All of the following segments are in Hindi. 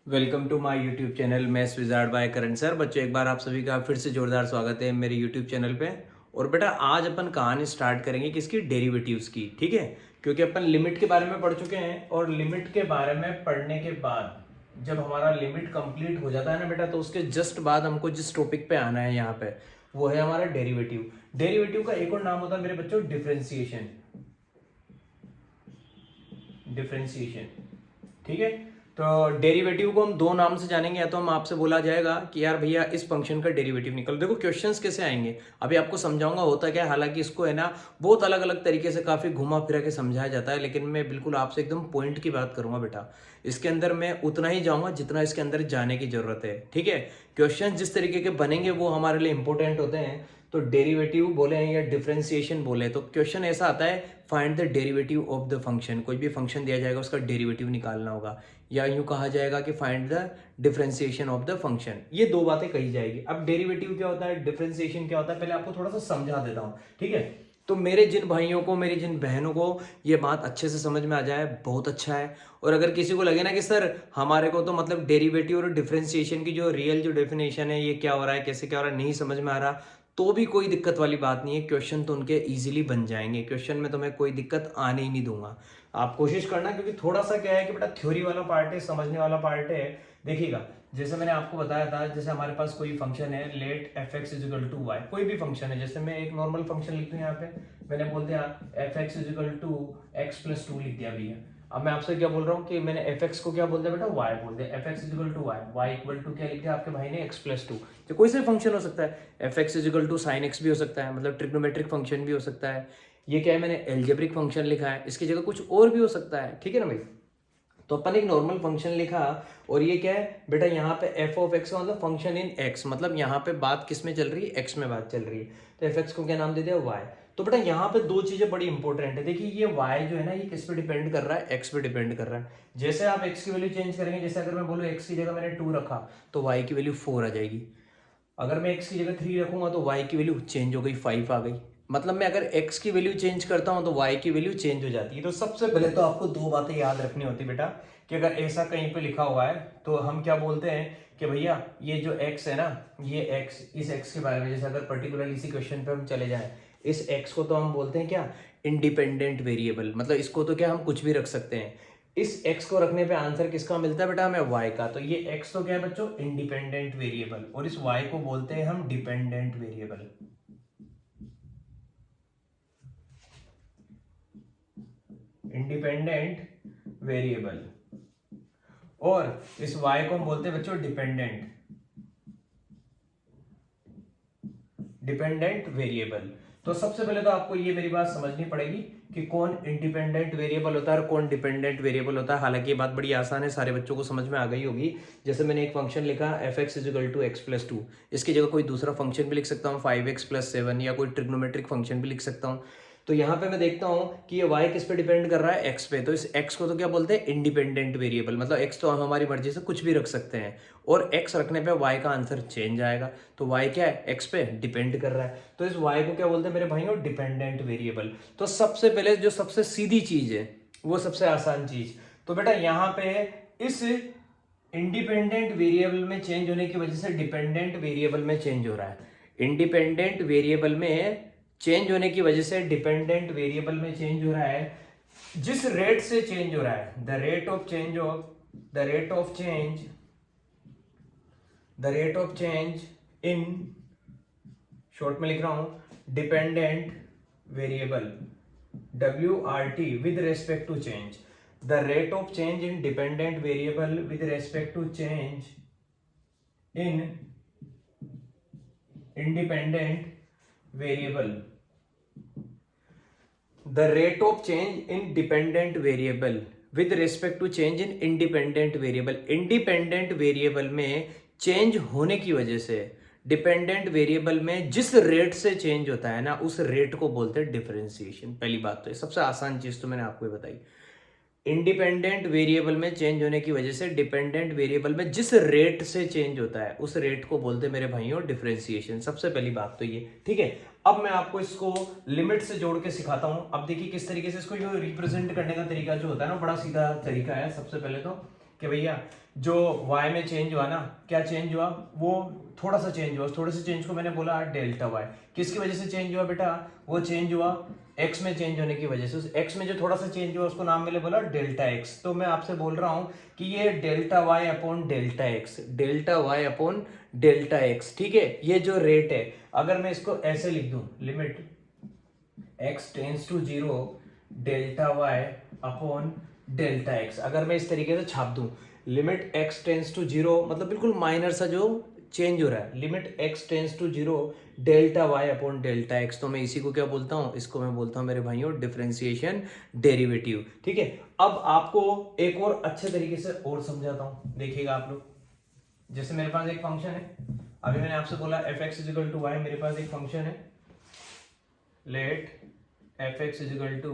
Welcome to my YouTube channel maths wizard by Karan sir. बच्चों, एक बार आप सभी का फिर से जोरदार स्वागत है मेरे यूट्यूब चैनल पे। और बेटा, आज अपन कहानी स्टार्ट करेंगे किसकी? डेरिवेटिव्स की। ठीक है, क्योंकि अपन लिमिट के बारे में पढ़ चुके हैं और लिमिट के बारे में पढ़ने के बाद जब हमारा लिमिट कंप्लीट हो जाता है ना बेटा, तो उसके जस्ट बाद हमको जिस टॉपिक पे आना है यहाँ पे, वो है हमारा डेरिवेटिव। डेरिवेटिव का एक और नाम होता है मेरे बच्चों डिफरेंशिएशन। डिफरेंशिएशन, ठीक है। तो डेरिवेटिव को हम दो नाम से जानेंगे। या तो हम आपसे बोला जाएगा कि यार भैया इस फंक्शन का डेरिवेटिव निकल। देखो क्वेश्चंस कैसे आएंगे अभी आपको समझाऊंगा होता क्या है। हालांकि इसको है ना बहुत अलग अलग तरीके से काफी घुमा फिरा के समझाया जाता है, लेकिन मैं बिल्कुल आपसे एकदम पॉइंट की बात करूंगा बेटा। इसके अंदर मैं उतना ही जाऊंगा जितना इसके अंदर जाने की जरूरत है। ठीक है, क्वेश्चन जिस तरीके के बनेंगे वो हमारे लिए इंपॉर्टेंट होते हैं। तो डेरिवेटिव बोले या डिफरेंशिएशन बोले तो क्वेश्चन ऐसा आता है, find the derivative of the function. कोई भी फंक्शन दिया जाएगा उसका डेरिवेटिव निकालना होगा, या यूं कहा जाएगा कि find the differentiation of the function. ये दो बातें कही जाएगी। अब डेरिवेटिव क्या होता है, डिफरेंशिएशन क्या होता है, पहले आपको थोड़ा सा समझा देता हूं। ठीक है, तो मेरे जिन भाइयों को, मेरी जिन बहनों को ये बात अच्छे से समझ में आ जाए बहुत अच्छा है। और अगर किसी को लगे ना कि सर हमारे को तो मतलब डेरिवेटिव और डिफरेंशिएशन की जो रियल जो डेफिनेशन है, ये क्या हो रहा है, कैसे क्या हो रहा है, नहीं समझ में आ रहा, तो भी कोई दिक्कत वाली बात नहीं है। क्वेश्चन तो उनके इजीली बन जाएंगे। क्वेश्चन में तो मैं कोई दिक्कत आने ही नहीं दूंगा। आप कोशिश करना, क्योंकि थोड़ा सा क्या है कि बेटा थ्योरी वाला पार्ट है, समझने वाला पार्ट है। देखिएगा, जैसे मैंने आपको बताया था, जैसे हमारे पास कोई फंक्शन है, let F x is equal to Y, कोई भी फंक्शन है। जैसे मैं एक नॉर्मल फंक्शन लिख दूं यहाँ पे, मैंने बोल दिया F x is equal to X plus two लिख दिया भैया। अब मैं आपसे क्या बोल रहा हूँ कि मैंने एफ एक्स को क्या बोल दिया बेटा, वाई बोल दिया। F x is equal to Y, Y equal to क्या लिख दिया आपके भाई ने, एक्स प्लस टू। तो कोई सा फंक्शन हो सकता है, F x is equal to sine X भी हो सकता है, मतलब ट्रिग्नोमेट्रिक फंक्शन भी हो सकता है। ये क्या है, मैंने एल्जेब्रिक फंक्शन लिखा है, इसकी जगह कुछ और भी हो सकता है। ठीक है ना भाई। तो अपन एक नॉर्मल फंक्शन लिखा, और ये क्या है बेटा, यहाँ पे एफ ऑफ एक्स मतलब फंक्शन इन एक्स, मतलब यहाँ पे बात किस में चल रही है, एक्स में बात चल रही है। तो एफ एक्स को क्या नाम दे दिया, वाई। तो बेटा यहाँ पे दो चीजें बड़ी इंपॉर्टेंट है। देखिए ये वाई जो है ना, ये किस पे डिपेंड कर रहा है, एक्स पे डिपेंड कर रहा है। जैसे आप एक्स की वैल्यू चेंज करेंगे, जैसे अगर मैं बोलूँ एक्स की जगह मैंने 2 रखा, तो वाई की वैल्यू 4 आ जाएगी। अगर मैं x की जगह 3 रखूंगा तो y की वैल्यू चेंज हो गई, 5 आ गई। मतलब मैं अगर x की वैल्यू चेंज करता हूं तो y की वैल्यू चेंज हो जाती है। तो सबसे पहले तो आपको दो बातें याद रखनी होती बेटा, कि अगर ऐसा कहीं पे लिखा हुआ है तो हम क्या बोलते हैं कि भैया ये जो x है ना, ये x, इस x के बारे में, जैसे अगर पर्टिकुलर इसी क्वेश्चन पे हम चले जाएं, इस x को तो हम बोलते हैं क्या, इंडिपेंडेंट वेरिएबल। मतलब इसको तो क्या हम कुछ भी रख सकते हैं। इस x को रखने पे आंसर किसका मिलता है बेटा, हमें y का। तो ये x तो क्या है बच्चों, इंडिपेंडेंट वेरिएबल, और इस y को बोलते हैं हम डिपेंडेंट वेरिएबल। इंडिपेंडेंट वेरिएबल, और इस y को हम बोलते हैं बच्चों डिपेंडेंट डिपेंडेंट वेरिएबल। तो सबसे पहले तो आपको ये मेरी बात समझनी पड़ेगी कि कौन इंडिपेंडेंट वेरिएबल होता है और कौन डिपेंडेंट वेरिएबल होता है। हालांकि ये बात बड़ी आसान है, सारे बच्चों को समझ में आ गई होगी। जैसे मैंने एक फंक्शन लिखा F x is equal to X plus two, इसकी जगह कोई दूसरा फंक्शन भी लिख सकता हूँ, 5x प्लस 7, या कोई ट्रिग्नोमेट्रिक फंक्शन भी लिख सकता हूँ। तो यहाँ पे मैं देखता हूँ कि ये y किस पे डिपेंड कर रहा है, x पे। तो इस x को तो क्या बोलते हैं, इंडिपेंडेंट वेरिएबल। मतलब x तो हम हमारी मर्जी से कुछ भी रख सकते हैं, और x रखने पे y का आंसर चेंज आएगा। तो y क्या है, x पे डिपेंड कर रहा है। तो इस y को क्या बोलते हैं मेरे भाइयों, डिपेंडेंट वेरिएबल। तो सबसे पहले जो सबसे सीधी चीज है, वो सबसे आसान चीज, तो बेटा यहाँ पे इस इंडिपेंडेंट वेरिएबल में चेंज होने की वजह से डिपेंडेंट वेरिएबल में चेंज हो रहा है। इंडिपेंडेंट वेरिएबल में चेंज होने की वजह से डिपेंडेंट वेरिएबल में चेंज हो रहा है। जिस रेट से चेंज हो रहा है, the rate of change in, short में लिख रहा हूं, dependent variable, WRT, with respect to change. The rate of change in dependent variable with respect to change in independent variable. The rate of change in dependent variable with respect to change in independent variable। independent variable में चेंज होने की वजह से डिपेंडेंट वेरिएबल में जिस रेट से चेंज होता है ना, उस रेट को बोलते हैं डिफरेंशिएशन। पहली बात तो ये सबसे आसान चीज तो मैंने आपको बताई। इंडिपेंडेंट वेरिएबल में चेंज होने की वजह से डिपेंडेंट वेरिएबल में जिस रेट से चेंज होता है, उस रेट को बोलते हैं मेरे भाइयों डिफरेंशिएशन। सबसे पहली बात तो ये, ठीक है। अब मैं आपको इसको लिमिट से जोड़ के सिखाता हूं। अब देखिए किस तरीके से इसको रिप्रेजेंट करने का तरीका जो होता है ना, बड़ा सीधा तरीका है। सबसे पहले तो कि भैया जो y में चेंज हुआ ना, क्या चेंज हुआ, वो थोड़ा सा चेंज हुआ, थोड़े से चेंज को मैंने बोला डेल्टा y। किसकी वजह से चेंज हुआ बेटा, वो चेंज हुआ x में चेंज होने की वजह से। उस x में जो थोड़ा सा चेंज हुआ उसको नाम मैंने बोला डेल्टा x। तो मैं आपसे बोल रहा हूं कि ये delta y upon delta x, delta y upon delta x, ठीक है, ये जो रेट है, अगर मैं इसको ऐसे लिख दूं, limit x tends to 0 delta y upon delta x, अगर मैं इस तरीके से छाप दूं, लिमिट x टेंड्स टू 0 मतलब बिल्कुल माइनर सा जो चेंज हो रहा है, limit x tends to 0 delta y upon delta x, तो मैं इसी को क्या बोलता हूं, इसको मैं बोलता हूं मेरे भाइयों डिफरेंशिएशन डेरिवेटिव, ठीक है। अब आपको एक और अच्छे तरीके से और समझाता हूं, देखिएगा आप लोग। जैसे मेरे पास एक फंक्शन है, अभी मैंने आपसे बोला fx इजिकल टू y, मेरे पास एक फंक्शन है, let fx equal to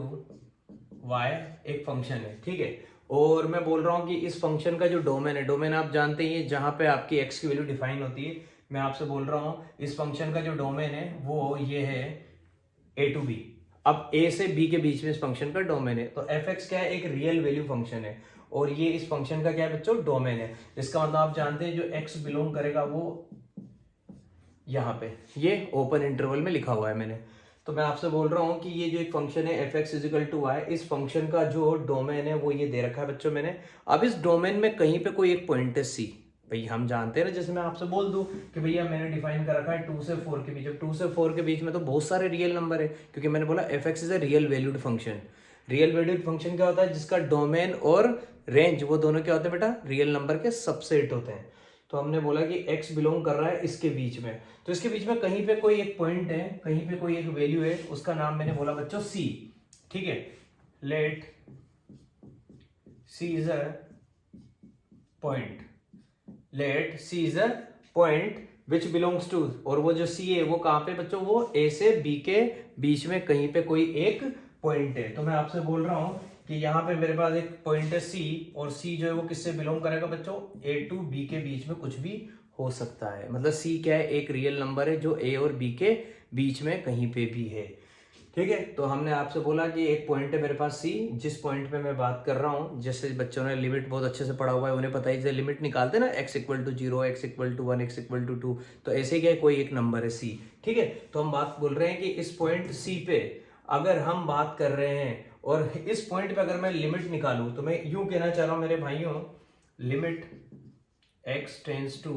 y एक फंक्शन है, ठीक है। और मैं बोल रहा हूं कि इस फंक्शन का जो डोमेन है, डोमेन आप जानते ही हैं जहां पे आपकी x की वैल्यू डिफाइन होती है। मैं आपसे बोल रहा हूं इस फंक्शन का जो डोमेन है वो ये है a टू b। अब a से b के बीच में इस फंक्शन का डोमेन है, तो fx क्या है, एक रियल वैल्यू फंक्शन है, और ये इस फंक्शन का क्या है बच्चों, डोमेन है। इसका मतलब आप जानते हैं जो x बिलोंग करेगा वो यहाँ पे ये ओपन इंटरवल में लिखा हुआ है मैंने। तो मैं आपसे बोल रहा हूं कि ये जो एक फंक्शन है fx इजिकल टू y, इस फंक्शन का जो डोमेन है वो ये दे रखा है बच्चों मैंने। अब इस डोमेन में कहीं पे कोई एक पॉइंट है c, भाई हम जानते हैं ना, जैसे मैं आपसे बोल दूं कि भैया मैंने डिफाइन कर रखा है 2 से 4 के बीच। अब 2 से 4 के बीच में तो बहुत सारे रियल नंबर है, क्योंकि मैंने बोला fx is a real valued function. Real valued function क्या होता है, जिसका डोमेन और रेंज वो दोनों क्या होते हैं बेटा, रियल नंबर के सबसेट होते हैं। तो हमने बोला कि x बिलोंग कर रहा है इसके बीच में, तो इसके बीच में कहीं पे कोई एक पॉइंट है, कहीं पे कोई एक वैल्यू है, उसका नाम मैंने बोला बच्चों c, ठीक है। Let c is a point, let c is a point which belongs to, और वो जो c है वो कहां पे बच्चों, वो a से b के बीच में कहीं पे कोई एक पॉइंट है। तो मैं आपसे बोल रहा हूं कि यहाँ पे मेरे पास एक पॉइंट है c, और c जो है वो किससे बिलोंग करेगा बच्चों, a टू b के बीच में कुछ भी हो सकता है। मतलब c क्या है, एक रियल नंबर है जो a और b के बीच में कहीं पे भी है, ठीक है। तो हमने आपसे बोला कि एक पॉइंट है मेरे पास c, जिस पॉइंट पे मैं बात कर रहा हूँ, जैसे बच्चों ने लिमिट बहुत अच्छे से पढ़ा हुआ है, उन्हें पता है जैसे लिमिट निकालते हैं ना, x equal to 0, x equal to 1, x equal to 2, तो ऐसे क्या है, कोई एक नंबर है c, ठीक है। तो हम बात बोल रहे हैं कि इस पॉइंट c पे अगर हम बात कर रहे हैं, और इस पॉइंट पे अगर मैं लिमिट निकालूं, तो मैं यूं कहना चाह रहा हूं मेरे भाइयों, limit x tends to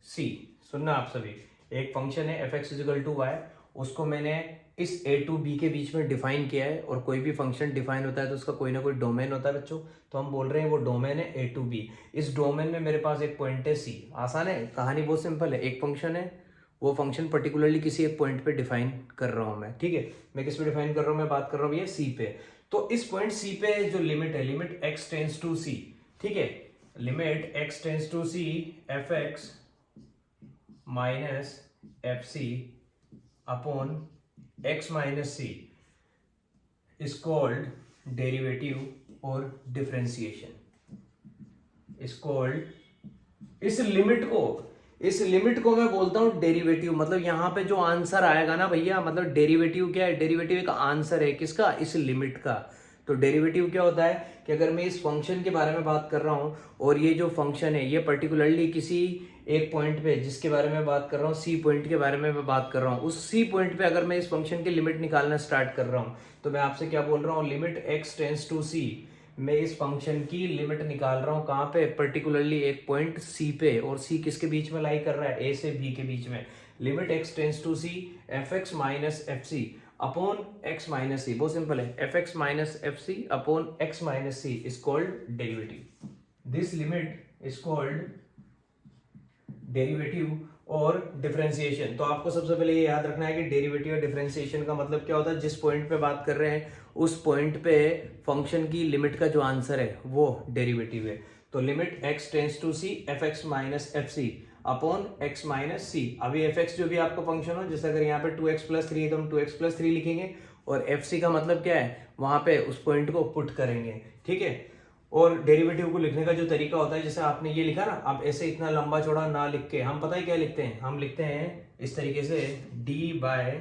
c। सुनना आप सभी, एक फंक्शन है fx इजिकल टू y, उसको मैंने इस a टू b के बीच में डिफाइन किया है, और कोई भी फंक्शन डिफाइन होता है तो उसका कोई ना कोई डोमेन होता है बच्चों। तो हम बोल रहे हैं वो डोमेन है a टू b, इस डोमेन में मेरे पास एक पॉइंट है c। आसान है, कहानी बहुत सिंपल है, एक फंक्शन है, वो फंक्शन पर्टिकुलरली किसी एक पॉइंट पे डिफाइन कर रहा हूं मैं, ठीक है। मैं किस पे डिफाइन कर रहा हूं, मैं बात कर रहा हूं ये c पे। तो इस पॉइंट c पे जो लिमिट है, limit x tends to c, ठीक है, limit x tends to c fx minus fc upon x minus c is called derivative और डिफरेंशिएशन, इज कॉल्ड, इस लिमिट को मैं बोलता हूं डेरिवेटिव। मतलब यहां पे जो आंसर आएगा ना भैया, मतलब डेरिवेटिव क्या है, डेरिवेटिव एक आंसर है किसका, इस लिमिट का। तो डेरिवेटिव क्या होता है कि अगर मैं इस फंक्शन के बारे में बात कर रहा हूं, और ये जो फंक्शन है ये पर्टिकुलरली किसी एक पॉइंट पे, जिसके बारे में बात कर रहा हूँ, सी पॉइंट के बारे में मैं बात कर रहा हूँ, उस सी पॉइंट पे अगर मैं इस फंक्शन की लिमिट निकालना स्टार्ट कर रहा हूँ, तो मैं आपसे क्या बोल रहा हूँ, limit x tends to c, मैं इस फंक्शन की लिमिट निकाल रहा हूँ कहाँ पे, पर्टिकुलरली एक पॉइंट c पे, और c किसके बीच में लाई कर रहा है, a से b के बीच में। Limit x tends to c fx minus fc upon x minus c, बहुत सिंपल है, fx minus fc upon x minus c is called derivative. This limit is called derivative और डिफरेंशिएशन। तो आपको सबसे पहले ये याद रखना है कि डेरिवेटिव और डिफरेंशिएशन का मतलब क्या होता है, जिस पॉइंट पे बात कर रहे हैं उस पॉइंट पे फंक्शन की लिमिट का जो आंसर है वो डेरिवेटिव है। तो limit x tends to c fx minus fc upon x minus c। अभी fx जो भी आपका फंक्शन हो, जैसे अगर यहाँ पे 2x प्लस 3 है तो हम 2x प्लस 3 लिखेंगे, और fc का मतलब क्या है, वहां पे उस पॉइंट को पुट करेंगे, ठीक है। और डेरिवेटिव को लिखने का जो तरीका होता है, जैसे आपने ये लिखा ना, आप ऐसे इतना लंबा चौड़ा ना लिख के, हम पता है क्या लिखते हैं, हम लिखते हैं इस तरीके से d बाय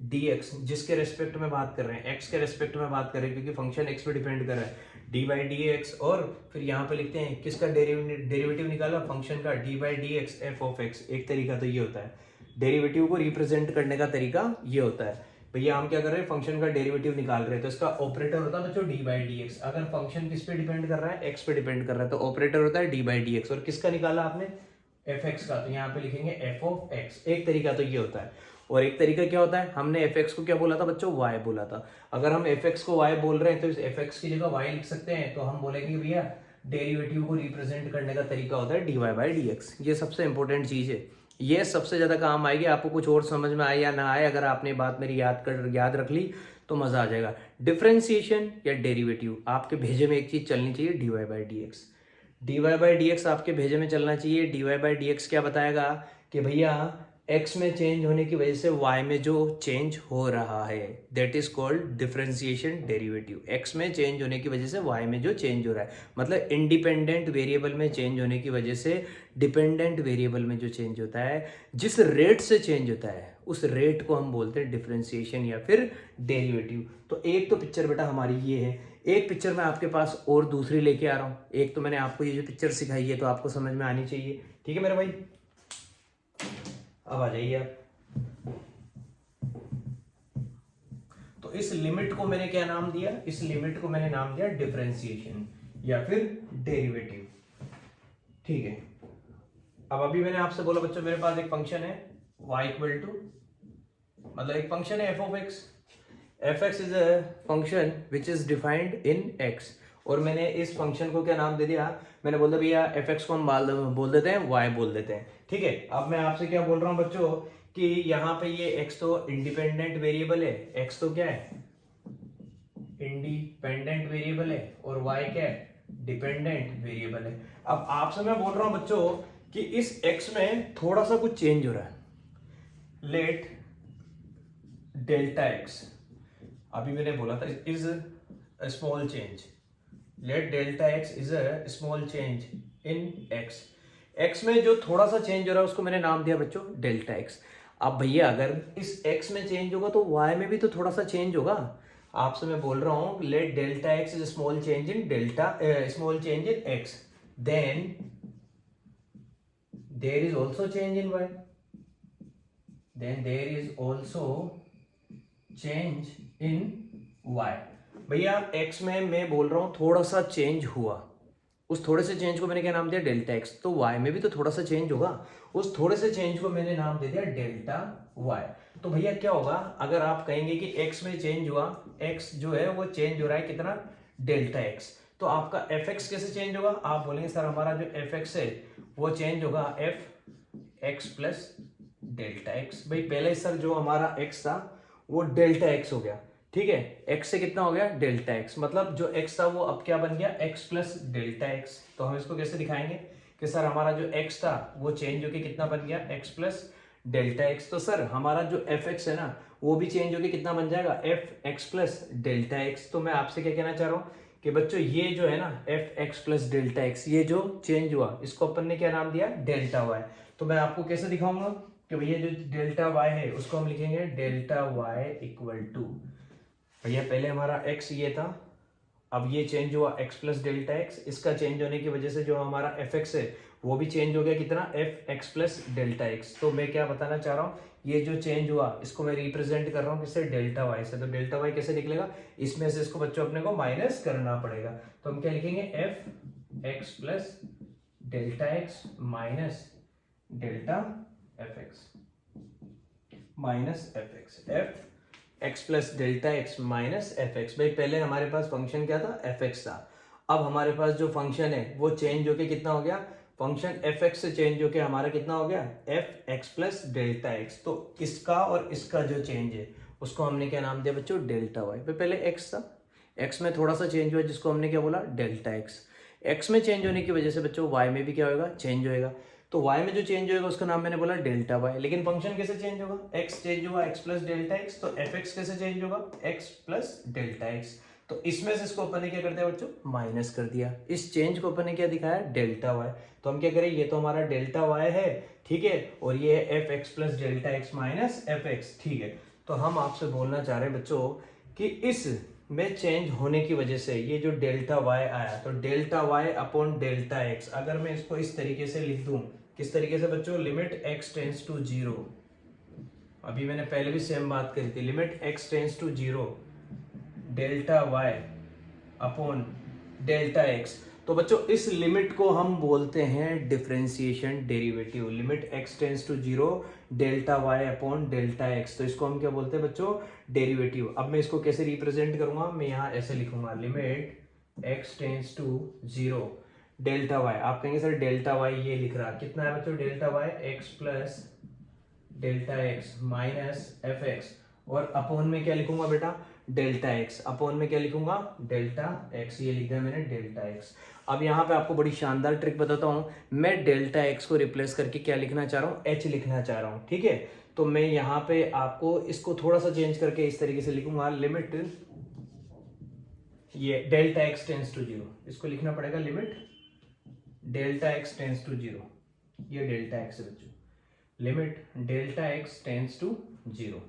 डी एक्स, जिसके रेस्पेक्ट में बात कर रहे हैं, x के रेस्पेक्ट में बात कर रहे हैं, क्योंकि फंक्शन x पे डिपेंड कर रहा है, डी बाई डी एक्स, और फिर यहाँ पे लिखते हैं किसका डेरिवेटिव निकाला, फंक्शन का, D by D x f of x. एक तरीका तो ये होता है, डेरिवेटिव को रिप्रेजेंट करने का तरीका ये होता है। भैया हम क्या कर रहे हैं, फंक्शन का डेरिवेटिव निकाल रहे हैं, तो इसका ऑपरेटर होता है बच्चों डी बाई डी एक्स। अगर फंक्शन किस पे डिपेंड कर रहा है, एक्स पे डिपेंड कर रहा है, तो ऑपरेटर होता है डी बाई डी एक्स। और किसका निकाला आपने, एफ एक्स का, तो यहाँ पे लिखेंगे एफ ऑफ एक्स। एक तरीका तो ये होता है, और एक तरीका क्या होता है, हमने एफ एक्स को क्या बोला था बच्चों, वाई बोला था। अगर हम एफ एक्स को वाई बोल रहे हैं तो इस एफ एक्स की जगह वाई लिख सकते हैं, तो हम बोलेंगे भैया डेरिवेटिव को रिप्रेजेंट करने का तरीका होता है D Y by D x. ये सबसे इंपॉर्टेंट चीज है, ये सबसे ज्यादा काम आएगी। आपको कुछ और समझ में आए या ना आए, अगर आपने बात मेरी याद रख ली तो मजा आ जाएगा। डिफरेंशिएशन या डेरिवेटिव, आपके भेजे में एक चीज चलनी चाहिए, D Y by D X. D Y by D X आपके भेजे में चलना चाहिए। D Y by D X क्या बताएगा कि भैया x में चेंज होने की वजह से y में जो चेंज हो रहा है, that is called differentiation derivative. x में चेंज होने की वजह से y में जो चेंज हो रहा है, मतलब इंडिपेंडेंट वेरिएबल में चेंज होने की वजह से डिपेंडेंट वेरिएबल में जो चेंज होता है, जिस रेट से चेंज होता है, उस रेट को हम बोलते हैं डिफरेंशिएशन या फिर डेरिवेटिव। तो एक तो पिक्चर बेटा हमारी ये है, एक पिक्चर मैं आपके पास और दूसरी लेके आ रहा हूँ। एक तो मैंने आपको ये जो पिक्चर सिखाई है तो आपको समझ में आनी चाहिए, ठीक है मेरे भाई। अब आ जाइए आप, तो इस लिमिट को मैंने क्या नाम दिया, इस लिमिट को मैंने नाम दिया डिफरेंशिएशन या फिर डेरिवेटिव, ठीक है। अब अभी मैंने आपसे बोला बच्चों मेरे पास एक फंक्शन है y इक्वल टू, मतलब एक फंक्शन है f of x। F x is a function which is defined in x, और मैंने इस फंक्शन को क्या नाम दे दिया, मैंने बोल दिया भैया एफ एक्स को हम बोल देते हैं y बोल देते हैं, ठीक है। अब मैं आपसे क्या बोल रहा हूं बच्चों कि यहाँ पे ये x तो इंडिपेंडेंट वेरिएबल है, x तो क्या है इंडिपेंडेंट वेरिएबल है, और y क्या है डिपेंडेंट वेरिएबल है। अब आपसे मैं बोल रहा हूं बच्चों कि इस x में थोड़ा सा कुछ चेंज हो रहा है, लेट डेल्टा x, अभी मैंने बोला था is a small change, late delta x is a small change in x। x में जो थोड़ा सा चेंज हो रहा है उसको मैंने नाम दिया बच्चों डेल्टा x। अब भैया अगर इस x में चेंज होगा तो y में भी तो थोड़ा सा चेंज होगा। आपसे मैं बोल रहा हूं let delta x is small change in small change in x, then there is also change in y, then there is also change in y। भैया x में मैं बोल रहा हूं थोड़ा सा चेंज हुआ, उस थोड़े से चेंज को मैंने क्या नाम दिया डेल्टा x, तो y में भी तो थोड़ा सा चेंज होगा, उस थोड़े से चेंज को मैंने नाम दे दिया डेल्टा y। तो भैया क्या होगा अगर आप कहेंगे कि x में चेंज हुआ, x जो है वो चेंज हो रहा है कितना डेल्टा x, तो आपका fx कैसे चेंज होगा, आप बोलेंगे सर हमारा जो fx है वो चेंज होगा fx प्लस डेल्टा x। भाई पहले सर जो हमारा x था वो डेल्टा x हो गया, ठीक है, x से कितना हो गया डेल्टा x, मतलब जो x था वो अब क्या बन गया x प्लस डेल्टा x। तो हम इसको कैसे दिखाएंगे कि सर हमारा जो x था वो चेंज होके कितना बन गया x प्लस डेल्टा x। तो सर हमारा जो fx है ना वो भी चेंज होके कितना बन जाएगा fx प्लस डेल्टा x। तो मैं आपसे क्या कहना चाह रहा हूँ कि बच्चों ये जो है ना fx प्लस डेल्टा x, ये जो चेंज हुआ इसको अपन ने क्या नाम दिया डेल्टा y। तो मैं आपको कैसे दिखाऊंगा कि भैया जो डेल्टा y है उसको हम लिखेंगे डेल्टा y इक्वल टू, भैया पहले हमारा x ये था, अब ये चेंज हुआ x प्लस डेल्टा x, इसका चेंज होने की वजह से जो हमारा fx है वो भी चेंज हो गया कितना fx प्लस डेल्टा x। तो मैं क्या बताना चाह रहा हूँ, ये जो चेंज हुआ इसको मैं रिप्रेजेंट कर रहा हूँ किससे डेल्टा y से। तो डेल्टा y कैसे निकलेगा, इसमें से इसको बच्चों अपने को माइनस करना पड़ेगा, तो हम क्या लिखेंगे fx plus delta x minus delta fx minus fx, x plus delta x minus f x. भाई पहले हमारे पास फंक्शन क्या था fx था, अब हमारे पास जो फंक्शन है वो चेंज होके कितना हो गया, फंक्शन fx से चेंज होके हमारा कितना हो गया fx प्लस डेल्टा x। तो इसका और इसका जो चेंज है उसको हमने क्या नाम दिया बच्चों डेल्टा y। पहले x था, x में थोड़ा सा चेंज हुआ जिसको हमने क्या बोला डेल्टा x। x में चेंज होने की वजह से बच्चों y में भी क्या होगा चेंज होएगा, तो y में जो चेंज होगा उसका नाम मैंने बोला डेल्टा y। लेकिन फंक्शन कैसे चेंज होगा, x चेंज हुआ x प्लस डेल्टा x, तो fx कैसे चेंज होगा x प्लस डेल्टा x। तो इसमें से इसको अपन ने क्या कर दिया बच्चों माइनस कर दिया, इस चेंज को अपन ने क्या दिखाया डेल्टा y। तो हम क्या करें, ये तो हमारा डेल्टा y है, ठीक है, और ये है fx plus delta x minus fx, ठीक है। तो हम आपसे बोलना चाह रहे हैं बच्चों कि इस में चेंज होने की वजह से ये जो डेल्टा वाई आया, तो delta y upon delta x, अगर मैं इसको इस तरीके से लिख दूं, किस तरीके से बच्चों, limit x tends to zero, अभी मैंने पहले भी सेम बात करी थी, limit x tends to zero delta y upon delta x. तो बच्चों इस लिमिट को हम बोलते हैं differentiation derivative, limit x tends to zero delta y upon delta x, तो इसको हम क्या बोलते हैं बच्चों, डेरिवेटिव। अब मैं इसको कैसे रिप्रेजेंट करूंगा, मैं यहाँ ऐसे लिखूंगा, limit x tends to zero delta y, आप कहेंगे सर डेल्टा वाई ये लिख रहा, कितना है बच्चों, delta y x plus delta x minus f x, और अपॉन में क्या लिखूंगा बेटा, डेल्टा एक्स, अपॉन में क्या लिखूंगा, डेल्टा एक्स, ये लिख दिया मैंने डेल्टा एक्स। अब यहाँ पे आपको बड़ी शानदार ट्रिक बताता हूँ, मैं डेल्टा एक्स को रिप्लेस करके क्या लिखना चाह रहा हूँ, एच लिखना चाह रहा हूँ, ठीक है। तो मैं यहाँ पे आपको इसको थोड़ा सा चेंज करके इस तरीके से लिखूंगा, लिमिट ये delta x tends to zero, इसको लिखना पड़ेगा limit delta x tends to zero, ये डेल्टा एक्स है बच्चों, limit delta x tends to zero,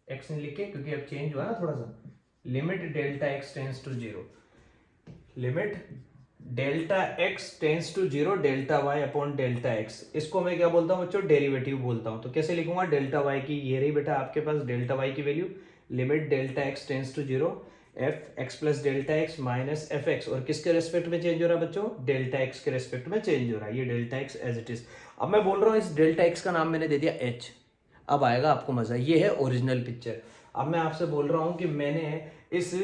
x नहीं लिखे क्योंकि अब चेंज हुआ ना थोड़ा सा, limit delta x tends to zero, limit delta x tends to zero delta y upon delta x, इसको मैं क्या बोलता हूँ बच्चों, डेरिवेटिव बोलता हूँ। तो कैसे लिखूंगा, डेल्टा वाई की ये रही बेटा आपके पास डेल्टा वाई की value, limit delta x tends to zero f x plus delta x minus f x, और किसके रेस्पेक्ट में चेंज हो रहा है बच्चों, डेल्टा एक्स के रेस्पेक्ट में चेंज हो रहा है, ये delta x as it is. अब मैं बोल रहा हूँ इस डेल्टा एक्स का नाम मैंने दे दिया एच, अब आएगा आपको मजा, ये है ओरिजिनल पिक्चर। अब मैं आपसे बोल रहा हूं कि मैंने इस,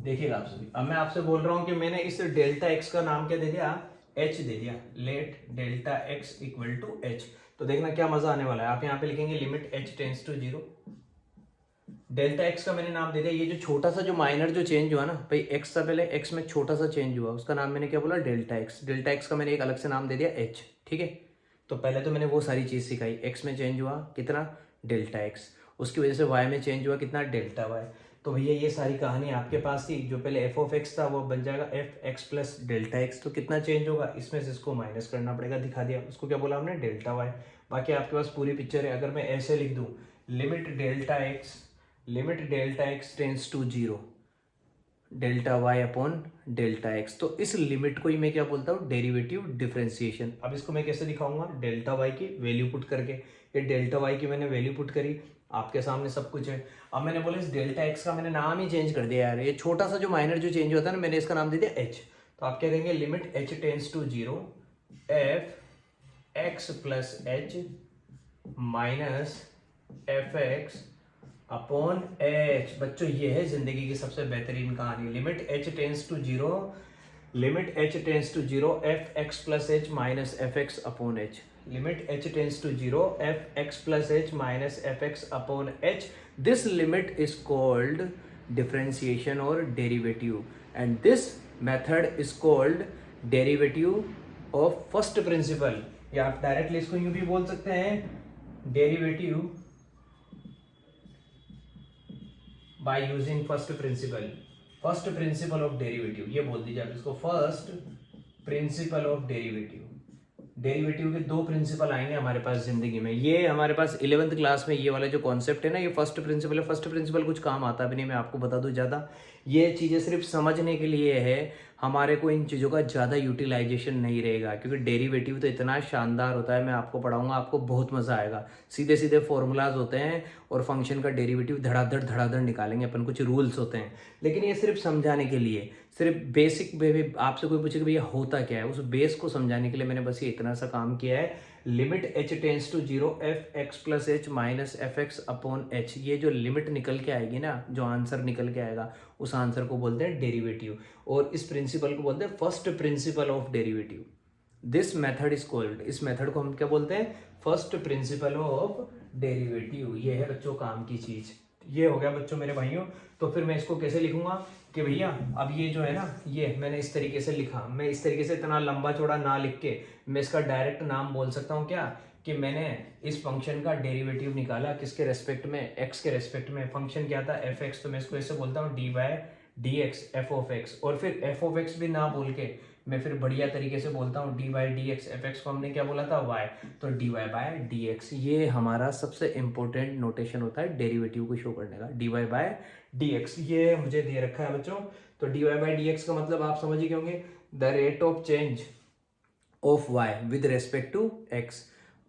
देखिएगा आप सभी, अब मैं आपसे बोल रहा हूं कि मैंने इस डेल्टा एक्स का नाम क्या दे दिया, एच दे दिया, let delta x equal to h. तो देखना क्या मजा आने वाला है, आप यहाँ पे लिखेंगे limit h tends to zero, delta x का मैंने नाम दे दिया, ये जो छोटा सा जो माइनर जो चेंज हुआ ना भाई, एक्स से पहले एक्स में छोटा सा चेंज हुआ, उसका नाम मैंने क्या बोला, डेल्टा एक्स, डेल्टा एक्स का मैंने एक अलग से नाम दे दिया एच, ठीक है। तो पहले तो मैंने वो सारी चीज सिखाई, एक्स में चेंज हुआ कितना, डेल्टा एक्स, उसकी वजह से वाई में चेंज हुआ कितना, डेल्टा वाई। तो भैया ये सारी कहानी आपके पास थी, जो पहले एफ ऑफ एक्स था वो बन जाएगा F x plus delta x, तो कितना चेंज होगा, इसमें से इसको माइनस करना पड़ेगा, दिखा दिया, उसको क्या बोला हमने, डेल्टा वाई। बाकी आपके पास पूरी पिक्चर है, अगर मैं ऐसे लिख दूं, limit delta x tends to zero delta y upon delta x, तो इस लिमिट को ही मैं क्या बोलता हूँ, डेरिवेटिव डिफरेंशिएशन। अब इसको मैं कैसे दिखाऊंगा, डेल्टा वाई की वैल्यू पुट करके, ये डेल्टा वाई की मैंने वैल्यू पुट करी, आपके सामने सब कुछ है। अब मैंने बोला इस डेल्टा एक्स का मैंने नाम ही चेंज कर दिया यार, ये छोटा सा जो माइनर जो चेंज होता है ना, मैंने इसका नाम दे दिया एच। तो आप क्या कहेंगे, limit h tends to zero f x plus h minus f x upon h. बच्चों ये है जिंदगी की सबसे बेहतरीन कहानी, limit h tends to zero, limit h tends to zero f x plus h minus f x upon h, limit h tends to zero f x plus h minus f x upon h. This limit is called differentiation और derivative, and this method is called derivative of first principle, या आप डायरेक्टली इसको यूं भी बोल सकते हैं, derivative by using first principle of derivative, ये बोल दीजिए आप इसको, first principle of derivative. Derivative के दो प्रिंसिपल आएंगे हमारे पास जिंदगी में, ये हमारे पास 11th क्लास में ये वाला जो कॉन्सेप्ट है ना, ये फर्स्ट प्रिंसिपल है। फर्स्ट प्रिंसिपल कुछ काम आता भी नहीं, मैं आपको बता दूं ज़्यादा, ये चीज़ें सिर्फ समझने के लिए है, हमारे को इन चीज़ों का ज़्यादा यूटिलाइजेशन नहीं रहेगा, क्योंकि डेरिवेटिव तो इतना शानदार होता है, मैं आपको पढ़ाऊंगा, आपको बहुत मज़ा आएगा। सीधे सीधे फॉर्मूलाज होते हैं और फंक्शन का डेरिवेटिव धड़ाधड़ निकालेंगे अपन, कुछ रूल्स होते हैं, लेकिन ये सिर्फ समझाने के लिए, सिर्फ बेसिक में आपसे कोई पूछे कि भैया होता क्या है, उस बेस को समझाने के लिए मैंने बस ये इतना सा काम किया है। Limit h tends to zero f x plus h minus f x upon h, ये जो लिमिट निकल के आएगी ना, जो आंसर निकल के आएगा, उस आंसर को बोलते हैं डेरिवेटिव, और इस प्रिंसिपल को बोलते हैं first principle of derivative. This method is called, इस मेथड को हम क्या बोलते हैं, फर्स्ट प्रिंसिपल ऑफ डेरिवेटिव। ये है बच्चों काम की चीज, ये हो गया बच्चों मेरे भाइयों। तो फिर मैं इसको कैसे लिखूंगा कि भैया अब ये जो है ना, ये मैंने इस तरीके से लिखा, मैं इस तरीके से इतना लंबा चौड़ा ना लिख के मैं इसका डायरेक्ट नाम बोल सकता हूँ क्या, कि मैंने इस फंक्शन का डेरिवेटिव निकाला, किसके रेस्पेक्ट में, एक्स के रेस्पेक्ट में। फंक्शन क्या था, एफ एक्स, तो मैं इसको ऐसे बोलता हूँ d by d x f of x, और फिर एफ ऑफ एक्स भी ना बोल के मैं फिर बढ़िया तरीके से बोलता हूँ d y d x, f x को हमने क्या बोला था वाई, तो d y by d x. ये हमारा सबसे इंपॉर्टेंट नोटेशन होता है डेरिवेटिव को शो करने का, d y by d x. ये मुझे दे रखा है बच्चों, तो d y by d x का मतलब आप समझ ही होंगे, the rate of change of y with respect to x.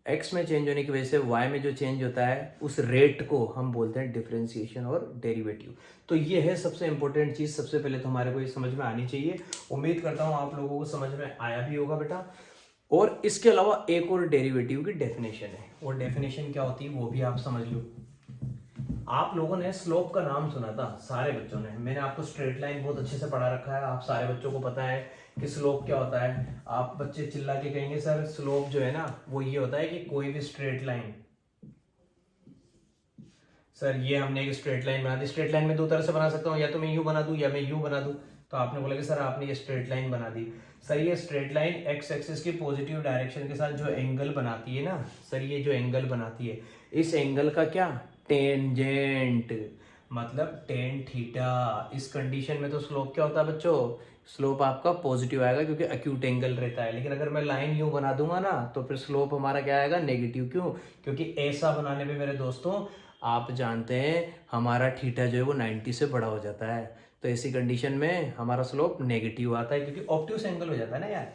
X में चेंज होने की वजह से वाई में जो चेंज होता है उस रेट को हम बोलते हैं डिफरेंशिएशन और डेरिवेटिव। तो ये है सबसे इंपॉर्टेंट चीज, सबसे पहले तो हमारे को ये समझ में आनी चाहिए। उम्मीद करता हूँ आप लोगों को समझ में आया भी होगा बेटा। और इसके अलावा एक और डेरिवेटिव की डेफिनेशन है, वो डेफिनेशन क्या होती है वो भी आप समझ लो। आप लोगों ने स्लोप का नाम सुना था सारे बच्चों ने, मैंने आपको स्ट्रेट लाइन बहुत अच्छे से पढ़ा रखा है, आप सारे बच्चों को पता है कि स्लोप क्या होता है। आप बच्चे चिल्ला के कहेंगे सर स्लोप जो है ना वो ये होता है कि कोई भी स्ट्रेट लाइन, सर ये हमने एक स्ट्रेट लाइन बना दी, स्ट्रेट लाइन में दो तरह से बना सकता हूँ, या तो मैं यूं बना दूं या मैं यूं बना दूं। तो आपने बोला कि सर आपने ये स्ट्रेट लाइन बना दी, सर ये स्ट्रेट लाइन एक्स एक्सिस की पॉजिटिव डायरेक्शन के साथ जो एंगल बनाती है ना, सर ये जो एंगल बनाती है इस एंगल का क्या टेंजेंट, मतलब टेन थीटा। इस कंडीशन में तो स्लोप क्या होता है बच्चों, स्लोप आपका पॉजिटिव आएगा क्योंकि एक्यूट एंगल रहता है। लेकिन अगर मैं लाइन यूं बना दूंगा ना तो फिर स्लोप हमारा क्या आएगा नेगेटिव। क्यों, क्योंकि ऐसा बनाने पे मेरे दोस्तों आप जानते हैं हमारा थीटा जो है वो 90 से बड़ा हो जाता है, तो ऐसी कंडीशन में हमारा स्लोप नेगेटिव आता है क्योंकि ऑब्ट्यूस एंगल हो जाता है ना यार।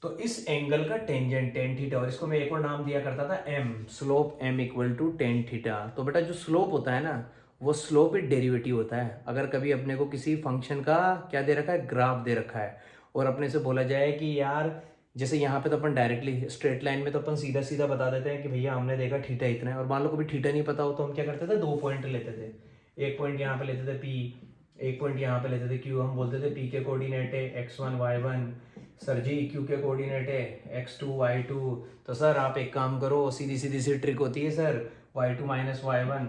तो इस एंगल का टेंजेंट टेन थीटा, और इसको मैं एक और नाम दिया करता था m, slope m equal to tan theta. तो बेटा जो स्लोप होता है ना वो स्लोप एक डेरिवेटिव होता है। अगर कभी अपने को किसी फंक्शन का क्या दे रखा है, ग्राफ दे रखा है, और अपने से बोला जाए कि यार जैसे यहाँ पे तो अपन डायरेक्टली स्ट्रेट लाइन में तो अपन सीधा सीधा बता देते हैं कि भैया हमने देखा थीटा इतना है, और मान लो कभी थीटा नहीं पता हो तो हम क्या करते थे, दो पॉइंट लेते थे, एक पॉइंट यहाँ पे लेते थे पी, एक पॉइंट यहाँ पे लेते थे क्यू। हम बोलते थे पी के कोऑर्डिनेट है x1 y1, sir G Q के कोऑर्डिनेट है x2 y2। तो सर आप एक काम करो, सीधी सीधी सी ट्रिक होती है sir, y2 minus y1,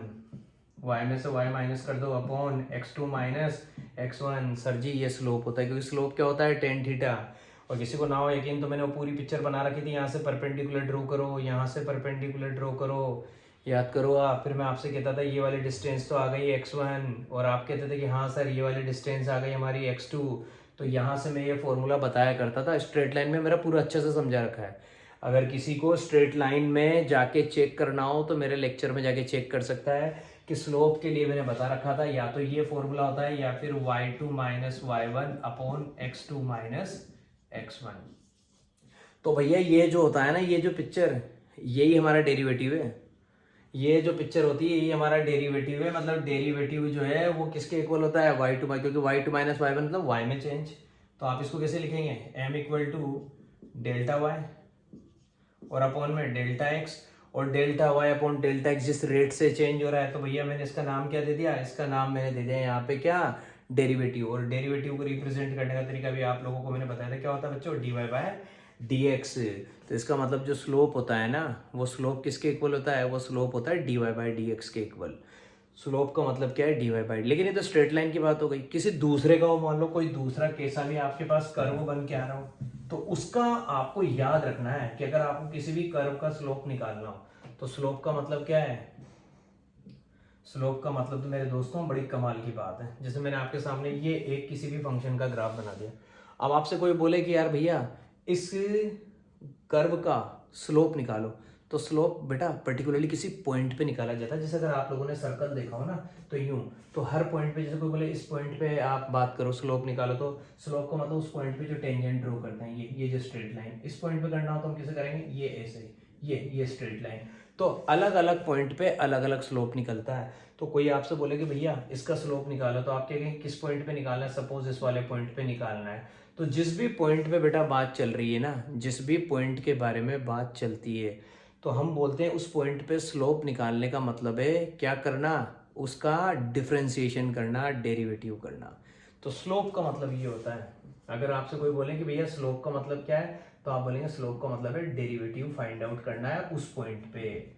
y में से y माइनस कर दो upon x2 minus x1। Sir जी ये स्लोप होता है, क्योंकि स्लोप क्या होता है टेन थीटा। और किसी को ना हो यकीन तो मैंने वो पूरी पिक्चर बना रखी थी, यहाँ से परपेंडिकुलर ड्रॉ करो, यहाँ से परपेंडिकुलर ड्रॉ करो, याद करो आप। फिर मैं आपसे कहता था ये वाली डिस्टेंस तो आ गई x1, और आप कहते थे कि हाँ सर ये वाली डिस्टेंस आ गई हमारी x2। तो यहाँ से मैं ये फॉर्मूला बताया करता था। स्ट्रेट लाइन में मेरा पूरा अच्छे से समझा रखा है, अगर किसी को स्ट्रेट लाइन में जाके चेक करना हो तो मेरे लेक्चर में जाके चेक कर सकता है कि स्लोप के लिए मैंने बता रखा था या तो ये फॉर्मूला होता है या फिर y2 minus y1 upon x2 minus x1। तो भैया ये जो होता है ना, ये जो पिक्चर, यही हमारा डेरिवेटिव है। ये जो पिक्चर होती है यही हमारा डेरिवेटिव है। मतलब डेरिवेटिव जो है वो किसके इक्वल होता है, y2 माइनस, क्योंकि y2 माइनस y1 मतलब y में चेंज। तो आप इसको कैसे लिखेंगे, m equal to delta y और अपॉन में डेल्टा x, और delta y upon delta x जिस रेट से चेंज हो रहा है। तो भैया मैंने इसका नाम क्या दे दिया, इसका नाम मैंने दे दिया यहाँ पे क्या, डेरिवेटिव। और डेरिवेटिव को रिप्रेजेंट करने का तरीका भी आप लोगों को मैंने बताया था, क्या होता है बच्चों, d y by d x. तो इसका मतलब जो स्लोप होता है ना वो स्लोप किसके इक्वल होता है, वो स्लोप होता है D y by d x के इक्वल। स्लोप का मतलब क्या है, डी वाई बाय। लेकिन ये तो स्ट्रेट लाइन की बात हो गई। किसी दूसरे का हो, मान लो कोई दूसरा कैसा भी आपके पास कर्व बन के आ रहा हो, तो उसका आपको याद रखना है कि अगर आपको किसी भी कर्व का स्लोप निकालना हो तो स्लोप का मतलब क्या है। स्लोप का मतलब तो मेरे दोस्तों बड़ी कमाल की बात है। जैसे मैंने आपके सामने ये एक किसी भी फंक्शन का ग्राफ बना दिया, अब आपसे कोई बोले कि यार भैया इस कर्व का स्लोप निकालो, तो स्लोप बेटा पर्टिकुलरली किसी पॉइंट पे निकाला जाता है। जैसे अगर आप लोगों ने सर्कल देखा हो ना तो यूं, तो हर पॉइंट पे जैसे कोई बोले इस पॉइंट पे आप बात करो स्लोप निकालो, तो स्लोप का मतलब उस पॉइंट पे जो टेंजेंट ड्रॉ करते हैं, ये जो स्ट्रेट लाइन इस पॉइंट पे करना हो तो हम कैसे करेंगे, ये ऐसे, ये स्ट्रेट लाइन। तो अलग अलग पॉइंट पे अलग अलग स्लोप निकलता है। तो कोई आपसे बोले कि भैया इसका स्लोप निकालो, तो आप क्या कहेंगे किस पॉइंट पे निकालना है, सपोज इस वाले पॉइंट पे निकालना है। तो जिस भी पॉइंट पे बेटा बात चल रही है ना, जिस भी पॉइंट के बारे में बात चलती है, तो हम बोलते हैं उस पॉइंट पे स्लोप निकालने का मतलब है क्या करना, उसका डिफरेंशिएशन करना, डेरिवेटिव करना। तो स्लोप का मतलब ये होता है। अगर आपसे कोई बोले कि भैया स्लोप का मतलब क्या है, तो आप बोलेंगे स्लोप का मतलब है डेरिवेटिव फाइंड आउट करना है उस पॉइंट पे,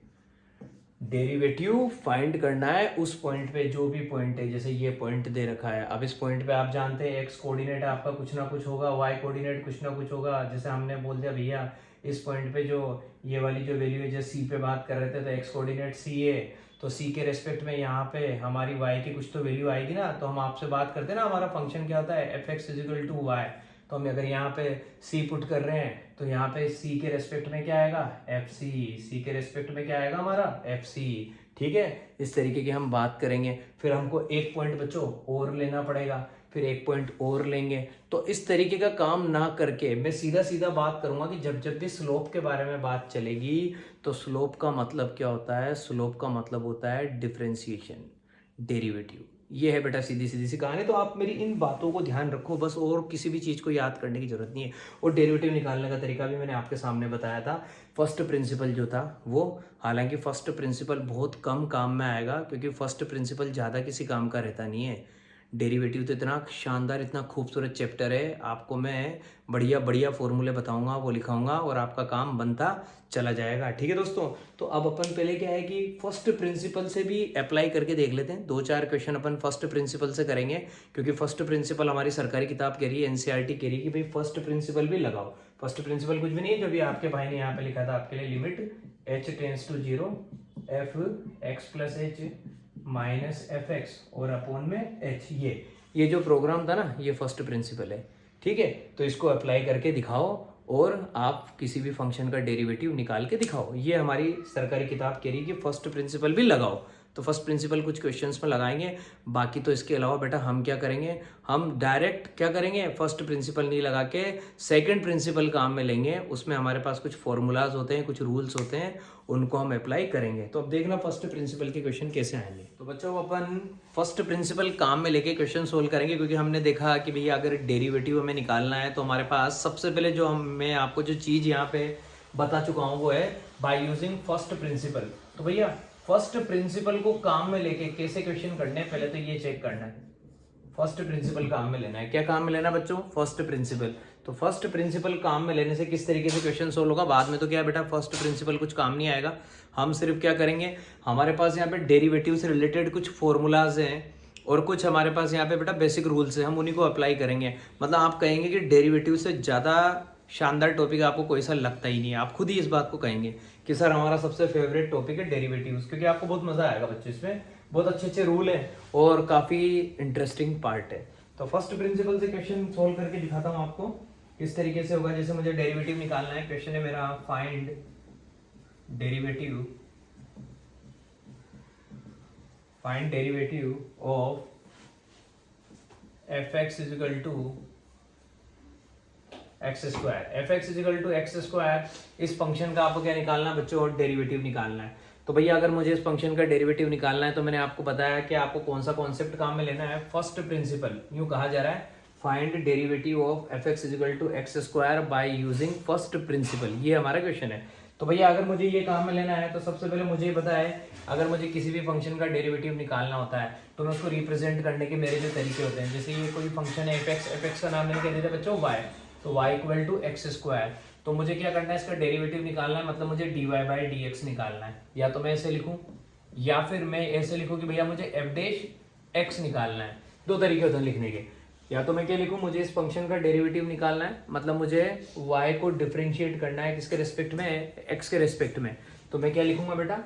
डेरिवेटिव फाइंड करना है उस पॉइंट पे, जो भी पॉइंट है। जैसे ये पॉइंट दे रखा है, अब इस पॉइंट पे आप जानते हैं एक्स कोऑर्डिनेट आपका कुछ ना कुछ होगा, वाई कोऑर्डिनेट कुछ ना कुछ होगा। जैसे हमने बोल दिया भैया इस पॉइंट पे जो ये वाली जो वैल्यू है, जैसे सी पे बात कर रहे थे तो एक्स कोऑर्डिनेट सी है, तो c के रेस्पेक्ट में यहाँ पे हमारी y की कुछ तो वैल्यू आएगी ना, तो हम आपसे बात करते हैं ना हमारा फंक्शन क्या होता है fx इजिकल टू वाई। तो हम अगर यहाँ पे c पुट कर रहे हैं तो यहाँ पे c के रेस्पेक्ट में क्या आएगा fc, c के रेस्पेक्ट में क्या आएगा हमारा fc। ठीक है, इस तरीके की हम बात करेंगे। फिर हमको एक पॉइंट बच्चों और लेना पड़ेगा, फिर एक पॉइंट और लेंगे। तो इस तरीके का काम ना करके मैं सीधा सीधा बात करूंगा कि जब भी स्लोप के बारे में बात चलेगी तो स्लोप का मतलब क्या होता है, स्लोप का मतलब होता है डिफरेंशिएशन, डेरिवेटिव। ये है बेटा सीधी सीधी सी कहानी। तो आप मेरी इन बातों को ध्यान रखो बस, और किसी भी चीज़ को याद करने की जरूरत नहीं है। और डेरिवेटिव निकालने का तरीका भी मैंने आपके सामने बताया था। फर्स्ट प्रिंसिपल जो था वो, हालांकि फर्स्ट प्रिंसिपल बहुत कम काम में आएगा क्योंकि फर्स्ट प्रिंसिपल ज़्यादा किसी काम का रहता नहीं है। डेरिवेटिव तो इतना शानदार, इतना खूबसूरत चैप्टर है, आपको मैं बढ़िया बढ़िया फॉर्मूले बताऊंगा, वो लिखाऊंगा और आपका काम बनता चला जाएगा। ठीक है दोस्तों, तो अब अपन पहले क्या है कि फर्स्ट प्रिंसिपल से भी अप्लाई करके देख लेते हैं। 2-4 क्वेश्चन अपन फर्स्ट प्रिंसिपल से करेंगे क्योंकि फर्स्ट प्रिंसिपल हमारी सरकारी किताब कह रही है, एनसीईआरटी कह रही है कि भाई फर्स्ट प्रिंसिपल भी लगाओ। फर्स्ट प्रिंसिपल कुछ भी नहीं है, जो भी आपके भाई ने यहाँ पे लिखा था आपके लिए, limit h tends to 0 f x plus h minus f x और अपोन में एच। ये जो प्रोग्राम था ना, ये फर्स्ट प्रिंसिपल है। ठीक है, तो इसको अप्लाई करके दिखाओ और आप किसी भी फंक्शन का डेरिवेटिव निकाल के दिखाओ। ये हमारी सरकारी किताब कह रही है कि फर्स्ट प्रिंसिपल भी लगाओ। तो फर्स्ट प्रिंसिपल कुछ क्वेश्चंस में लगाएंगे, बाकी तो इसके अलावा बेटा हम क्या करेंगे, हम डायरेक्ट क्या करेंगे, फर्स्ट प्रिंसिपल नहीं लगा के सेकंड प्रिंसिपल काम में लेंगे। उसमें हमारे पास कुछ फॉर्मूलाज होते हैं, कुछ रूल्स होते हैं, उनको हम अप्लाई करेंगे। तो अब देखना फर्स्ट प्रिंसिपल के क्वेश्चन कैसे आएंगे। तो बच्चों अपन फर्स्ट प्रिंसिपल काम में लेके क्वेश्चन सोल्व करेंगे, क्योंकि हमने देखा कि भैया अगर डेरिवेटिव हमें निकालना है तो हमारे पास सबसे पहले जो मैं आपको जो चीज़ यहाँ पे बता चुका हूँ वो है बाय यूजिंग फर्स्ट प्रिंसिपल। तो भैया फर्स्ट प्रिंसिपल को काम में लेके कैसे क्वेश्चन करने हैं, पहले तो ये चेक करना है। फर्स्ट प्रिंसिपल काम में लेना है, क्या काम में लेना बच्चों, फर्स्ट प्रिंसिपल। तो फर्स्ट प्रिंसिपल काम में लेने से किस तरीके से क्वेश्चन सोल्व होगा, बाद में तो क्या बेटा फर्स्ट प्रिंसिपल कुछ काम नहीं आएगा। हम सिर्फ क्या करेंगे, हमारे पास यहाँ पे डेरिवेटिव से रिलेटेड कुछ फॉर्मूलाज हैं और कुछ हमारे पास यहाँ पे बेटा बेसिक रूल्स हैं, हम उन्हीं को अप्लाई करेंगे। मतलब आप कहेंगे कि डेरिवेटिव से ज़्यादा शानदार टॉपिक आपको कोई सा लगता ही नहीं है। आप खुद ही इस बात को कहेंगे कि सर हमारा सबसे फेवरेट टॉपिक है डेरिवेटिव्स, क्योंकि आपको बहुत मजा आएगा बच्चों, इसमें बहुत अच्छे अच्छे रूल है और काफी इंटरेस्टिंग पार्ट है। तो फर्स्ट प्रिंसिपल से क्वेश्चन सोल्व करके दिखाता हूँ आपको किस तरीके से होगा। जैसे मुझे डेरिवेटिव निकालना है, क्वेश्चन है मेरा find derivative of f x is equal to x square. F x is equal to x square, इस फंक्शन का आपको क्या निकालना है बच्चों, और डेरिवेटिव निकालना है। तो भैया अगर मुझे इस फंक्शन का डेरिवेटिव निकालना है तो मैंने आपको बताया कि आपको कौन सा कॉन्सेप्ट काम में लेना है, फर्स्ट प्रिंसिपल। यूं कहा जा रहा है find derivative of f x is equal to x square by using first principle, ये हमारा क्वेश्चन है। तो भैया अगर मुझे ये काम में लेना है तो सबसे पहले मुझे पता है, अगर मुझे किसी भी फंक्शन का डेरिवेटिव निकालना होता है तो मैं उसको रिप्रेजेंट करने के मेरे जो तरीके होते हैं, जैसे ये कोई फंक्शन है एफ एक्स का नाम मैंने कह दिया बच्चों वाई, तो y equal to x square. तो मुझे क्या करना है, इसका डेरिवेटिव निकालना है, मतलब मुझे dy बाई डी एक्स निकालना है। या तो मैं ऐसे लिखूं या फिर मैं ऐसे लिखूं कि भैया मुझे एफ डैश एक्स निकालना है। दो तरीके होते हैं लिखने के, या तो मैं क्या लिखूं, मुझे इस फंक्शन का डेरिवेटिव निकालना है, मतलब मुझे y को डिफरेंशिएट करना है किसके रेस्पेक्ट में, x के रेस्पेक्ट में। तो मैं क्या लिखूंगा बेटा,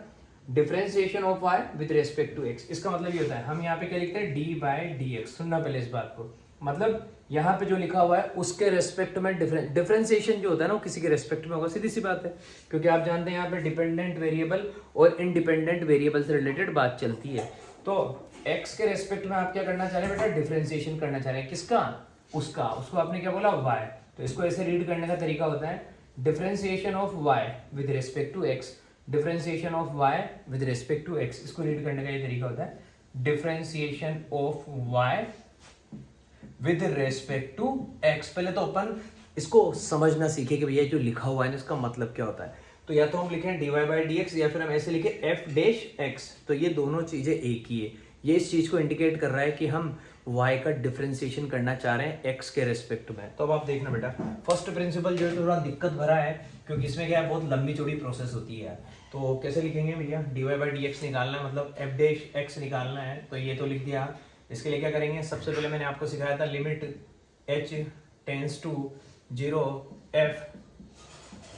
differentiation of y with respect to x। इसका मतलब ये होता है, हम यहाँ पे क्या लिखते हैं, डी बाई डी एक्स। सुनना पहले इस बात को, मतलब यहाँ पे जो लिखा हुआ है उसके रेस्पेक्ट में डिफरेंशिएशन जो होता है ना वो किसी के रेस्पेक्ट में होगा, सीधी सी बात है। क्योंकि आप जानते हैं यहाँ पे डिपेंडेंट वेरिएबल और इंडिपेंडेंट वेरिएबल से रिलेटेड बात चलती है। तो x के रेस्पेक्ट में आप क्या करना चाह रहे हैं बेटा, डिफरेंशिएशन करना चाह रहे हैं, किसका, उसका। उसको आपने क्या बोला, y। तो इसको ऐसे रीड करने का तरीका होता है differentiation of y with respect to x, differentiation of y with respect to x। इसको रीड करने का ये तरीका होता है differentiation of y with respect to x। पहले तो अपन इसको समझना सीखे कि भैया जो लिखा हुआ है ना इसका मतलब क्या होता है। तो या तो हम लिखें dy बाई डी एक्स, या फिर हम ऐसे लिखें f डैश x। तो ये दोनों चीजें एक ही है, ये इस चीज को इंडिकेट कर रहा है कि हम y का डिफरेंशिएशन करना चाह रहे हैं x के रेस्पेक्ट में। तो अब आप देखना बेटा, फर्स्ट प्रिंसिपल जो है थोड़ा दिक्कत भरा है, क्योंकि इसमें क्या है, बहुत लंबी चौड़ी प्रोसेस होती है। तो कैसे लिखेंगे भैया, dy बाई डी एक्स निकालना है, मतलब f डैश x निकालना है। तो ये तो लिख दिया। इसके लिए क्या करेंगे, सबसे पहले मैंने आपको सिखाया था limit h tends to 0 f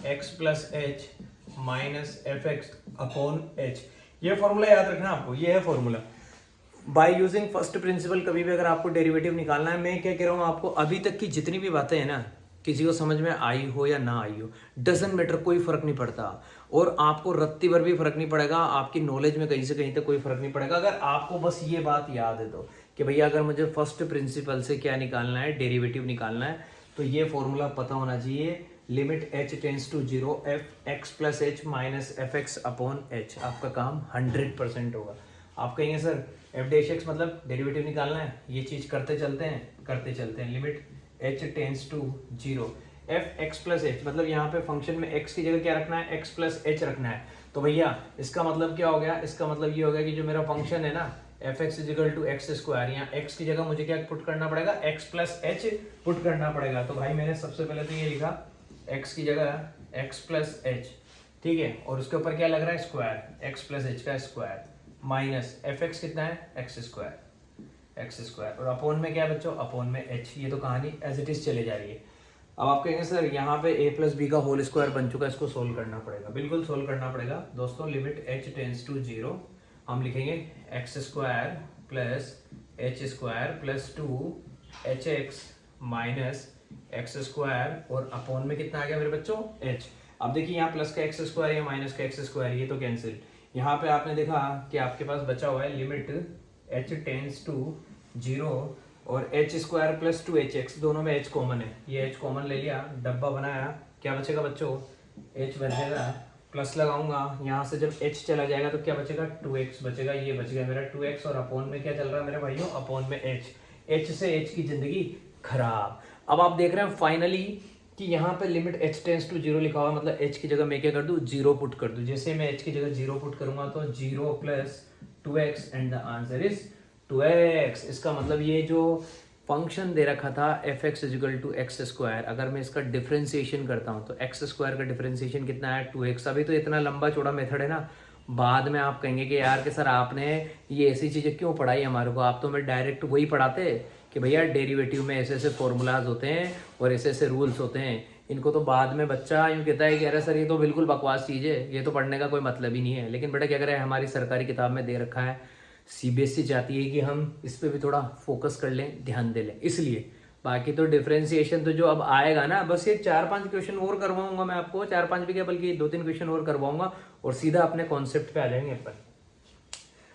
x plus h minus f x upon h। ये फॉर्मूला याद रखना आपको, ये है formula. By using first principle कभी भी अगर आपको डेरिवेटिव निकालना है, मैं क्या कह रहा हूँ आपको, अभी तक की जितनी भी बातें हैं ना, किसी को समझ में आई हो या ना आई हो, डजंट मैटर, कोई फर्क नहीं पड़ता। और आपको रत्ती भर भी फर्क नहीं पड़ेगा, आपकी नॉलेज में कहीं से कहीं तक कोई फर्क नहीं पड़ेगा, अगर आपको बस ये बात याद है तो, कि भैया अगर मुझे फर्स्ट प्रिंसिपल से क्या निकालना है, डेरिवेटिव निकालना है, तो ये फॉर्मूला पता होना चाहिए, limit h tends to 0 f x plus h minus f x upon h. आपका काम 100% होगा। आप कहेंगे सर एफ डैश एक्स मतलब डेरिवेटिव निकालना है, ये चीज करते चलते हैं। Limit h tends to 0 f x plus h मतलब यहाँ पे फंक्शन में x की जगह क्या रखना है, x प्लस एच रखना है। तो भैया इसका मतलब क्या हो गया, इसका मतलब ये हो गया कि जो मेरा फंक्शन है ना f x is equal to x square, यहाँ x की जगह मुझे क्या पुट करना पड़ेगा, x प्लस एच पुट करना पड़ेगा। तो भाई मैंने सबसे पहले तो ये लिखा x की जगह x प्लस एच, ठीक है, और उसके ऊपर क्या लग रहा है, स्क्वायर, x प्लस एच का स्क्वायर माइनस एफ एक्स कितना है, एक्स स्क्वायर, और अपोन में क्या है बच्चों, अपोन में h। ये तो कहानी एज इट इज चले जा रही है। अब आप कहेंगे सर यहाँ पे a प्लस बी का होल स्क्वायर बन चुका है, इसको सोल्व करना पड़ेगा। बिल्कुल सोल्व करना पड़ेगा दोस्तों। लिमिट h टेंस टू 0 हम लिखेंगे x square plus H square plus 2hx minus x square, और अपोन में कितना आ गया मेरे बच्चों, h। अब देखिए यहाँ प्लस का एक्स स्क्वायर या माइनस का एक्स स्क्वायर, ये तो कैंसिल। यहाँ पे आपने देखा कि आपके पास बचा हुआ है लिमिट h टेंस टू 0 और एच स्क्वायर प्लस 2hx, दोनों में h कॉमन है, ये h कॉमन ले लिया, डब्बा बनाया, क्या बचेगा बच्चों, h बचेगा, प्लस लगाऊंगा, यहाँ से जब h चला जाएगा तो क्या बचेगा, 2x बचेगा, ये बचेगा मेरा 2x, और अपोन में क्या चल रहा है मेरे भाइयों, अपोन में h से h की जिंदगी खराब। अब आप देख रहे हैं फाइनली कि यहाँ पे लिमिट h टेंस टू 0 लिखा हुआ, मतलब h की जगह मैं क्या कर दूं, 0 पुट कर दूं। जैसे मैं h की जगह 0 पुट करूंगा तो 0 plus 2x and the answer is 2x। इसका मतलब ये जो फंक्शन दे रखा था f x is equal to x square, अगर मैं इसका डिफरेंशिएशन करता हूँ तो एक्स स्क्वायर का डिफरेंशिएशन कितना है, 2x। अभी तो इतना लंबा चौड़ा मेथड है ना, बाद में आप कहेंगे कि यार कि सर आपने ये ऐसी चीज़ें क्यों पढ़ाई हमारे को, आप तो मैं डायरेक्ट वही पढ़ाते कि भैया डेरिवेटिव में ऐसे ऐसे फॉर्मूलाज होते हैं और ऐसे ऐसे रूल्स होते हैं। इनको तो बाद में बच्चा यूँ कहता है कि अरे सर ये तो बिल्कुल बकवास चीज़ है, ये तो पढ़ने का कोई मतलब ही नहीं है। लेकिन बेटा क्या करें, हमारी सरकारी किताब में दे रखा है, सीबीएसई चाहती है कि हम इस पे भी थोड़ा फोकस कर लें, ध्यान दे लें, इसलिए। बाकी तो डिफरेंशिएशन तो जो अब आएगा ना, बस ये 4-5 क्वेश्चन और करवाऊंगा मैं आपको, 4-5 भी क्या बल्कि 2-3 क्वेश्चन और करवाऊंगा, और सीधा अपने कॉन्सेप्ट पे आ जाएंगे अपन।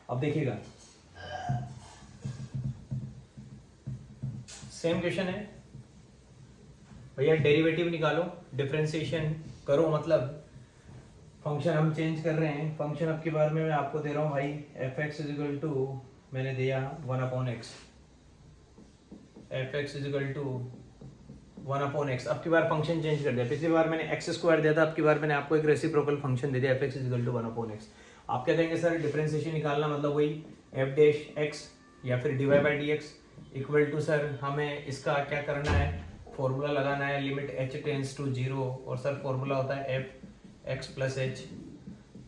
अब देखिएगा सेम क्वेश्चन है भैया, डेरिवेटिव निकालो, डिफरेंशिएशन करो, मतलब फंक्शन हम चेंज कर रहे हैं। फंक्शन अब की बार में मैं आपको दे रहा हूँ भाई एफ एक्स इजिकल टू, मैंने दिया 1/x, F x is equal to 1/x। अब की बार फंक्शन चेंज कर दिया, पिछली बार मैंने एक्स स्क्वायर दिया था, अब की बार मैंने आपको एक रेसिप्रोकल फंक्शन दे दिया F x is equal to 1/x। आप क्या देंगे सर, डिफरेंशिएशन निकालना मतलब वही एफ डैश एक्स या फिर dy by D x equal to, sir हमें इसका क्या करना है, फॉर्मूला लगाना है, लिमिट h टेंस टू 0, और सर फॉर्मूला होता है F x plus h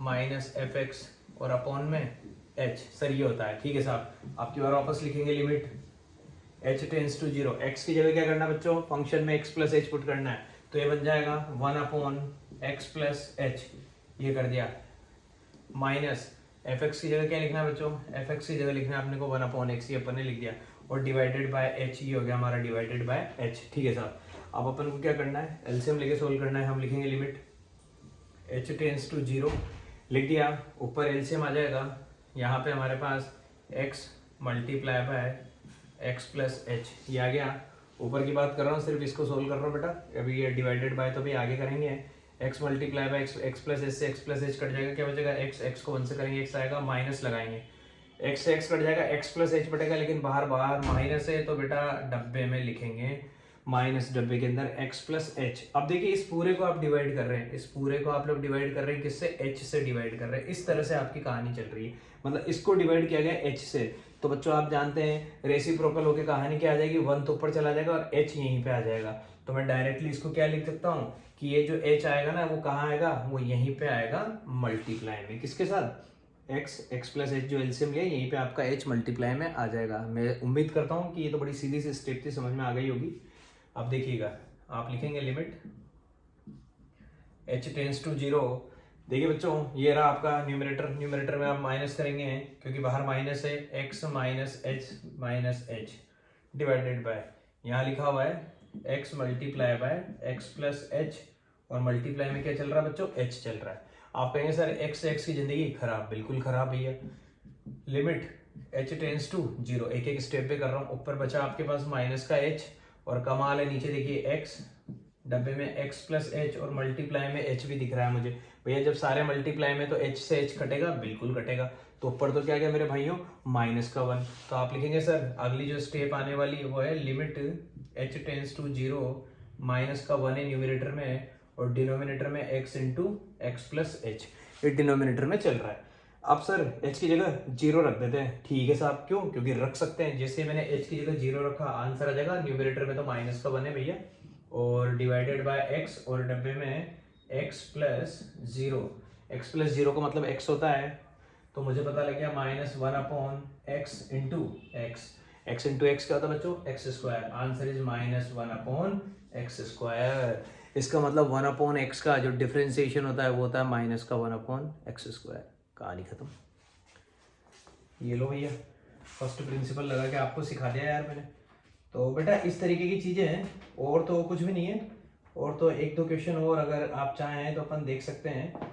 minus f x और अपॉन में h, सर ये होता है, ठीक है साहब। आपकी बार वापस लिखेंगे limit h tends to 0, x की जगह क्या करना बच्चों, फंक्शन में x प्लस एच पुट करना है, तो ये बन जाएगा 1/x प्लस एच, ये कर दिया, माइनस एफ एक्स की जगह क्या लिखना है बच्चों, एफ एक्स की जगह लिखना है अपने को 1/x, ये अपन ने लिख दिया, और डिवाइडेड बाय h, ये हो गया हमारा डिवाइडेड बाय h, ठीक है साहब। अब अपन को क्या करना है, एलसीएम लेके सोल्व करना है। हम लिखेंगे लिमिट h टेंस टू 0, लिख दिया, ऊपर एलसीएम आ जाएगा, यहाँ पे हमारे पास x multiply by x plus h, ये आ गया। ऊपर की बात कर रहा हूँ, सिर्फ इसको सोल्व कर रहा हूँ बेटा, अभी ये डिवाइडेड बाय तो भी आगे करेंगे, x multiply by x plus H से x प्लस एच कट जाएगा, क्या बचेगा, x को 1 से करेंगे, x आएगा, माइनस लगाएंगे, x से x कट जाएगा, x प्लस एच बटेगा, लेकिन बाहर माइनस है तो बेटा डब्बे में लिखेंगे, माइनस डब्बे के अंदर x प्लस एच। अब देखिए इस पूरे को आप डिवाइड कर रहे हैं, इस पूरे को आप लोग डिवाइड कर रहे हैं किससे, h से डिवाइड कर रहे हैं, इस तरह से आपकी कहानी चल रही है, मतलब इसको डिवाइड किया गया h से। तो बच्चों आप जानते हैं रेसिप्रोकल होकर कहानी क्या आ जाएगी, 1 तो ऊपर चला जाएगा और h यहीं पे आ जाएगा, तो मैं डायरेक्टली इसको क्या लिख सकता हूँ कि ये जो h आएगा ना वो कहाँ आएगा, वो यहीं पे आएगा मल्टीप्लाई में, किसके साथ, x प्लस एच जो एलसीएम लिया यहीं पे आपका h मल्टीप्लाई में आ जाएगा। मैं उम्मीद करता हूँ कि ये तो बड़ी सीधी सी स्टेप थी, समझ में आ गई होगी। अब देखिएगा आप लिखेंगे लिमिट h टेंस टू 0, देखिए बच्चों, ये रहा आपका न्यूमरेटर में आप माइनस करेंगे क्योंकि बाहर माइनस है, x minus H divided by, यहाँ लिखा हुआ है x multiply by x plus H, और मल्टीप्लाई में क्या चल रहा है बच्चों, h चल रहा है। आप कहेंगे सर x की जिंदगी खराब, बिल्कुल खराब भैया। लिमिट h टेंस टू 0, एक एक स्टेप पे कर रहा हूँ। ऊपर बचा आपके पास माइनस का h, और कमाल है नीचे देखिए x, डब्बे में x प्लस एच, और मल्टीप्लाई में h भी दिख रहा है मुझे। भैया जब सारे मल्टीप्लाई में तो h से h कटेगा, बिल्कुल कटेगा। तो ऊपर तो क्या गया मेरे भाइयों, माइनस का 1। तो आप लिखेंगे सर अगली जो स्टेप आने वाली है वो है limit h tends to 0, minus का 1 है न्यूमरेटर में, और डिनोमिनेटर में x into x plus h, ये डिनोमिनेटर में चल रहा है। अब सर h की जगह 0 रख देते हैं। ठीक है साहब, क्यों? क्योंकि रख सकते हैं। जैसे मैंने h की जगह 0 रखा, आंसर आ जाएगा। न्यूमरेटर में तो माइनस का 1 है भैया, और डिवाइडेड बाय x, और डब्बे में x प्लस 0। x प्लस 0 का मतलब x होता है, तो मुझे पता लग गया minus 1 upon x into x. X into x क्या होता है बच्चों, x square. Answer is minus 1 upon x square. इसका मतलब 1 अपॉन एक्स का जो डिफरेंशिएशन होता है वो होता है माइनस का 1 अपॉन एक्स स्क्वायर। कहानी खत्म। ये लो भैया, फर्स्ट प्रिंसिपल लगा के आपको सिखा दिया यार मैंने। तो बेटा इस तरीके की चीज़ें हैं, और तो कुछ भी नहीं है। और तो एक दो क्वेश्चन और अगर आप चाहें तो अपन देख सकते हैं।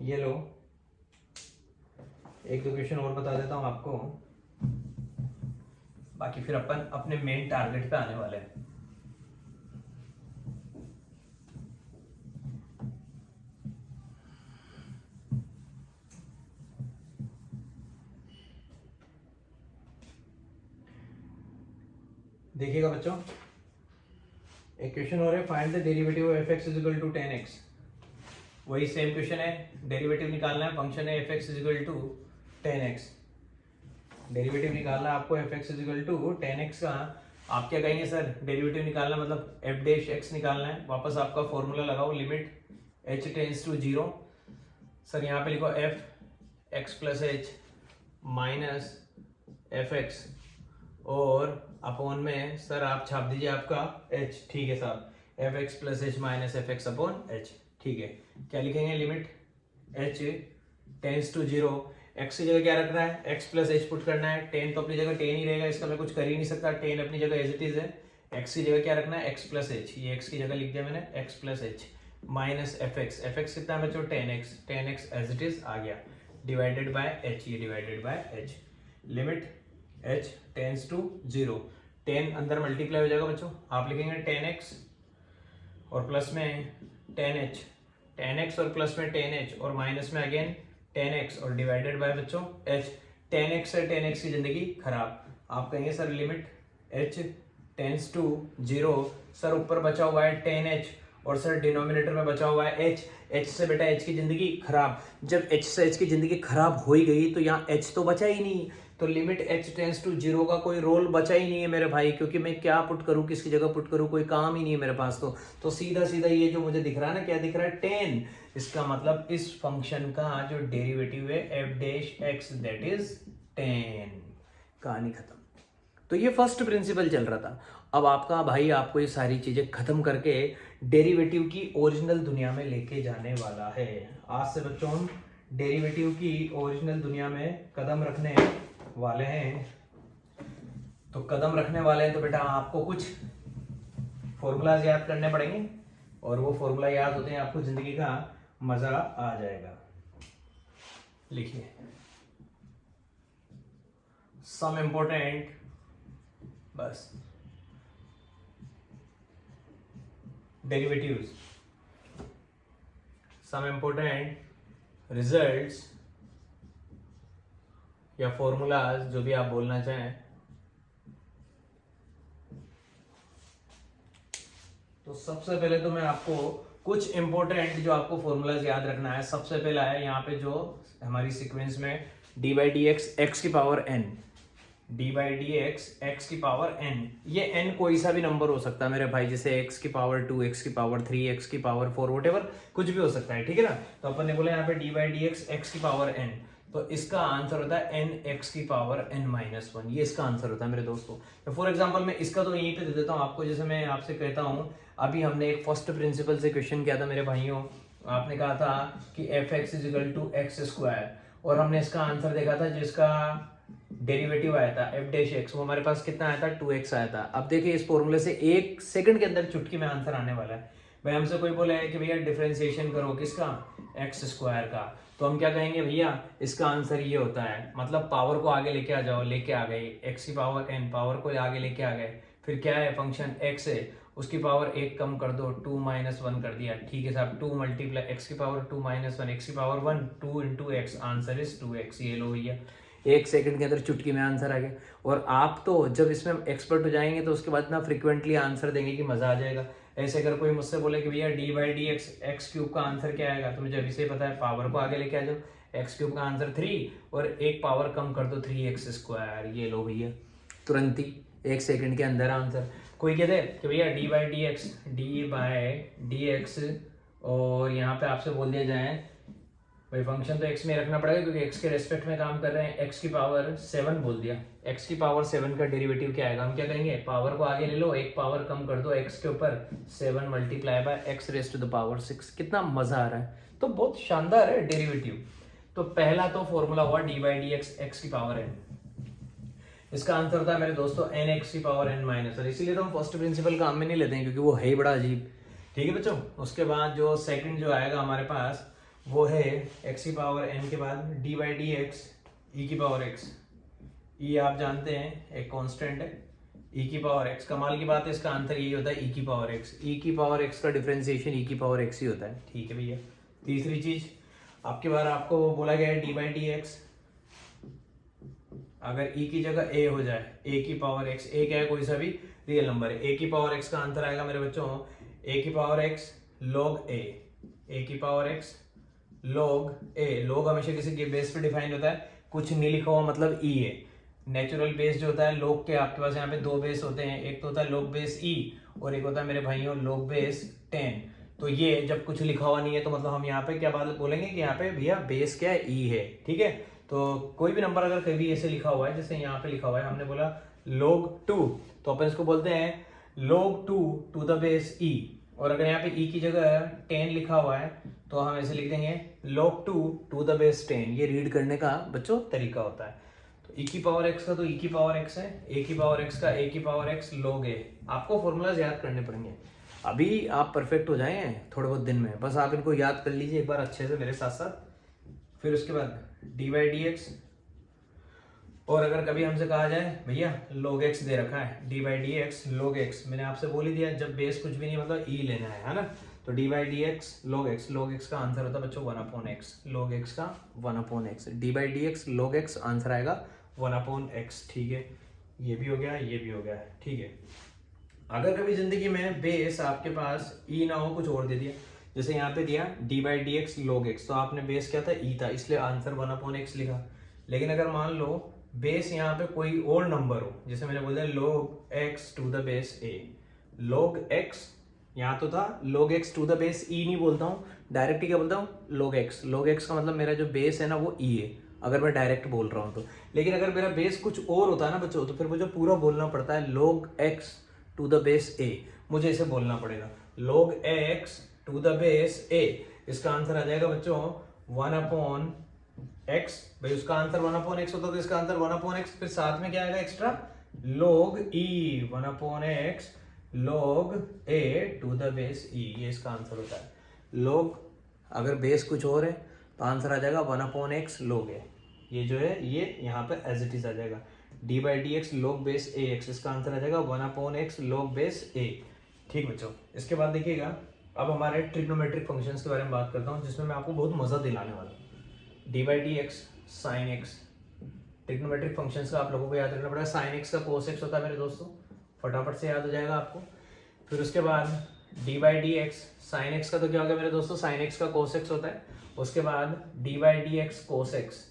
ये लो, एक दो क्वेश्चन और बता देता हूँ आपको, बाकी फिर अपन अपने मेन टारगेट पे आने वाले हैं। देखिएगा बच्चों, एक क्वेश्चन और है, find the derivative of fx is equal to 10x। वही सेम क्वेश्चन है, डेरिवेटिव निकालना है। फंक्शन है fx is equal to 10x, derivative निकालना है आपको fx is equal to 10x का। आप क्या कहेंगे सर, डेरिवेटिव निकालना मतलब f डैश x निकालना है। वापस आपका फॉर्मूला लगाओ, limit h tends to 0। Sir यहाँ पे लिखो f x plus h minus f x, और अपॉन में सर आप छाप दीजिए आपका h। ठीक है साहब, f x plus h minus f x upon h. ठीक है, क्या लिखेंगे, limit h tends to 0। x की जगह क्या रखना है, x प्लस एच पुट करना है। 10 तो अपनी जगह 10 ही रहेगा, इसका मैं कुछ कर ही नहीं सकता। 10 अपनी जगह एज इट इज है। x की जगह क्या रखना है, x प्लस एच, ये x की जगह लिख दिया मैंने, x plus h minus f x कितना है बच्चों, 10x एज इट इज आ गया, डिवाइडेड बाय h, ये divided by h। Limit h tends to 0, 10 अंदर मल्टीप्लाई हो जाएगा बच्चों। आप लिखेंगे 10x और प्लस में 10h, 10x और प्लस में 10h, और माइनस में अगेन 10x, और डिवाइडेड बाय बच्चों h। 10x से 10x की जिंदगी खराब। आप कहेंगे sir limit h tends to 0, sir ऊपर बचा हुआ है 10h, और सर डिनोमिनेटर में बचा हुआ है h। h से बेटा h की जिंदगी खराब। जब h से h की जिंदगी खराब हो ही गई तो यहाँ h तो बचा ही नहीं, तो लिमिट h टेंस टू 0 का कोई रोल बचा ही नहीं है मेरे भाई, क्योंकि मैं क्या पुट करूं, किसकी जगह पुट करूं, कोई काम ही नहीं है मेरे पास। तो सीधा सीधा ये जो मुझे दिख रहा है ना, क्या दिख रहा है, 10। इसका मतलब इस फंक्शन का जो डेरिवेटिव है f dash x, that is 10। कहानी खत्म। तो ये फर्स्ट प्रिंसिपल चल रहा था। अब आपका भाई आपको ये सारी चीजें खत्म करके डेरिवेटिव की ओरिजिनल दुनिया में लेके जाने वाला है। आज से बच्चों हम डेरिवेटिव की ओरिजिनल दुनिया में कदम रखने वाले हैं। तो कदम रखने वाले हैं तो बेटा आपको कुछ फॉर्मूलाज याद करने पड़ेंगे, और वो फॉर्मूला याद होते हैं आपको जिंदगी का मजा आ जाएगा। लिखिए, सम इंपॉर्टेंट, बस डेरिवेटिव्स, सम इंपॉर्टेंट रिजल्ट्स या फॉर्मूलाज, जो भी आप बोलना चाहें। तो सबसे पहले तो मैं आपको कुछ इंपॉर्टेंट जो आपको फॉर्मूलाज याद रखना है। सबसे पहला है यहाँ पे जो हमारी सीक्वेंस में d by D x x की power n, d by D x x की पावर n। ये n कोई सा भी नंबर हो सकता है मेरे भाई, जैसे x की पावर 2, x की पावर 3, x की पावर 4, वॉटेवर कुछ भी हो सकता है, ठीक है ना। तो अपन ने बोला यहाँ पे D by D x x की पावर n, तो इसका आंसर होता है n x की पावर n माइनस 1। ये इसका आंसर होता है मेरे दोस्तों। तो फॉर एग्जांपल मैं इसका तो यहीं पे दे देता हूँ आपको। जैसे मैं आपसे कहता हूँ, अभी हमने एक फर्स्ट प्रिंसिपल से क्वेश्चन किया था मेरे भाइयों, आपने कहा था कि f x is equal to x square, और हमने इसका आंसर देखा था जिसका डेरिवेटिव आया था एफ डैश एक्स, वो हमारे पास कितना आया था 2x आया था। अब देखिए इस फॉर्मूले से 1 सेकंड के अंदर चुटकी में आंसर आने वाला है। भाई हमसे कोई बोला है कि भैया डिफरेंशिएशन करो किसका, एक्स स्क्वायर का, तो हम क्या कहेंगे भैया इसका आंसर ये होता है, मतलब पावर को आगे लेके आ जाओ, लेके आ गए एक्स की पावर n, पावर को आगे लेके आ गए, फिर क्या है फंक्शन x है उसकी पावर 1 कम कर दो 2 - 1 कर दिया, ठीक है साहब, 2 × x की पावर 2 - 1 x की power 1 2 × x, answer is 2x। ये लो भैया 1 सेकंड के अंदर चुटकी में आंसर आ गया। और आप तो जब इसमें एक्सपर्ट हो जाएंगे तो उसके बाद इतना फ्रिक्वेंटली आंसर देंगे कि मजा आ जाएगा। ऐसे अगर कोई मुझसे बोले कि भैया d/dx x क्यूब का आंसर क्या आएगा, तो मुझे अभी से पता है पावर को आगे लेके आ जाओ, x क्यूब का आंसर 3 और एक पावर कम कर दो 3x स्क्वायर, ये लो भैया तुरंत ही 1 सेकंड के अंदर आंसर। कोई कहते हैं कि भैया d/dx और यहाँ पे आपसे बोल दिया जाए भाई फंक्शन तो x में रखना पड़ेगा क्योंकि x के रेस्पेक्ट में काम कर रहे हैं, x की पावर 7 बोल दिया, x की पावर 7 का डेरिवेटिव क्या आएगा, हम क्या कहेंगे पावर को आगे ले लो, एक पावर कम कर दो x के ऊपर, 7 × x raise to the power 6। कितना मजा आ रहा है, तो बहुत शानदार है डेरिवेटिव। तो पहला तो फॉर्मूला हुआ d/dx x की पावर n, इसका आंसर होता है मेरे दोस्तों n x की पावर n माइनस, और इसीलिए तो हम फर्स्ट प्रिंसिपल काम में नहीं लेते हैं क्योंकि वो है ही बड़ा अजीब। ठीक है बच्चों, उसके बाद जो सेकंड जो आएगा हमारे पास वो है x की पावर n के बाद d/dx e की पावर x, e आप जानते हैं एक कांस्टेंट है, e की पावर x, कमाल की बात है इसका आंसर यही होता है e की पावर x, e की पावर x का डिफरेंशिएशन e की पावर x ही होता है। ठीक है भैया, तीसरी चीज आपके बार आपको बोला गया है d/dx, अगर e की जगह a हो जाए, a की पावर x, a क्या है कोई सा भी रियल नंबर है, a की पावर x का आंसर आएगा मेरे बच्चों a की पावर x log a की power x log a, log हमेशा किसी के बेस पे डिफाइन होता है, कुछ नहीं लिखा हुआ मतलब e है। नेचुरल बेस जो होता है log के आपके पास यहाँ पे 2 बेस होते हैं, एक तो होता है log बेस e और एक होता है मेरे भाइयों log बेस 10। तो ये जब कुछ लिखा हुआ नहीं है तो मतलब हम यहाँ पे क्या बात बोलेंगे कि यहाँ पे भैया बेस क्या है e है। ठीक है, तो कोई भी नंबर अगर कभी ऐसे लिखा हुआ है जैसे यहाँ पे लिखा हुआ है, हमने बोला log 2 तो अपन इसको बोलते हैं log 2 to the base e, और अगर यहाँ पे e की जगह 10 लिखा हुआ है तो हम ऐसे लिख देंगे log 2 टू द बेस 10। ये रीड करने का बच्चों तरीका होता है। तो e की पावर x का तो e की पावर x है, a की पावर x का a की पावर x log a। आपको फॉर्मूलाज याद करने पड़ेंगे, अभी आप परफेक्ट हो जाए थोड़े बहुत दिन में, बस आप इनको याद कर लीजिए एक बार अच्छे से मेरे साथ साथ। फिर उसके बाद d/dx, और अगर कभी हमसे कहा जाए भैया log x दे रखा है, d/dx log x, मैंने आपसे बोल ही दिया जब बेस कुछ भी नहीं मतलब e लेना है ना, तो d/dx log x का आंसर होता है बच्चों 1/x, log x का 1/x, d/dx log x answer आएगा 1/x। ठीक है, ये भी हो गया, ये भी हो गया। ठीक है, अगर कभी जिंदगी में बेस आपके पास e ना हो, कुछ और दे दिया, जैसे यहाँ पे दिया d/dx log x, तो आपने बेस क्या था e था, इसलिए आंसर 1/x लिखा। लेकिन अगर मान लो बेस यहाँ पे कोई और नंबर हो, जैसे मैंने बोला log x to the base a, log x यहाँ तो था log x to the base e नहीं बोलता हूँ, डायरेक्ट क्या बोलता हूँ log x का मतलब मेरा जो बेस है ना वो e है अगर मैं डायरेक्ट बोल रहा हूँ तो। लेकिन अगर मेरा बेस कुछ और होता है ना बच्चों, तो फिर मुझे पूरा बोलना पड़ता है log x to the base a, मुझे इसे बोलना पड़ेगा log x to the base a। इसका आंसर आ जाएगा बच्चों 1/x, भाई उसका आंसर 1/x होता तो इसका आंसर 1/x, फिर साथ में क्या आएगा extra log e 1/x log a to the base e, ये इसका आंसर होता है। log अगर बेस कुछ और है तो आंसर आ जाएगा 1/x log a, ये जो है ये यहाँ पे एज इट इज आ जाएगा d/dx log बेस ax, इसका आंसर आ जाएगा 1/x log बेस a। ठीक बच्चों, इसके बाद देखिएगा अब हमारे ट्रिग्नोमेट्रिक फंक्शंस के बारे में बात करता हूँ जिसमें मैं आपको बहुत मजा दिलाने वाला हूँ। d/dx sin x, trigonometric functions का आप लोगों को याद रखना पड़ेगा, sin x का cos x होता है मेरे दोस्तों, फटाफट से याद हो जाएगा आपको। फिर उसके बाद d/dx sin x का तो क्या होगा मेरे दोस्तों, sin x का cos x होता है। उसके बाद d/dx cos x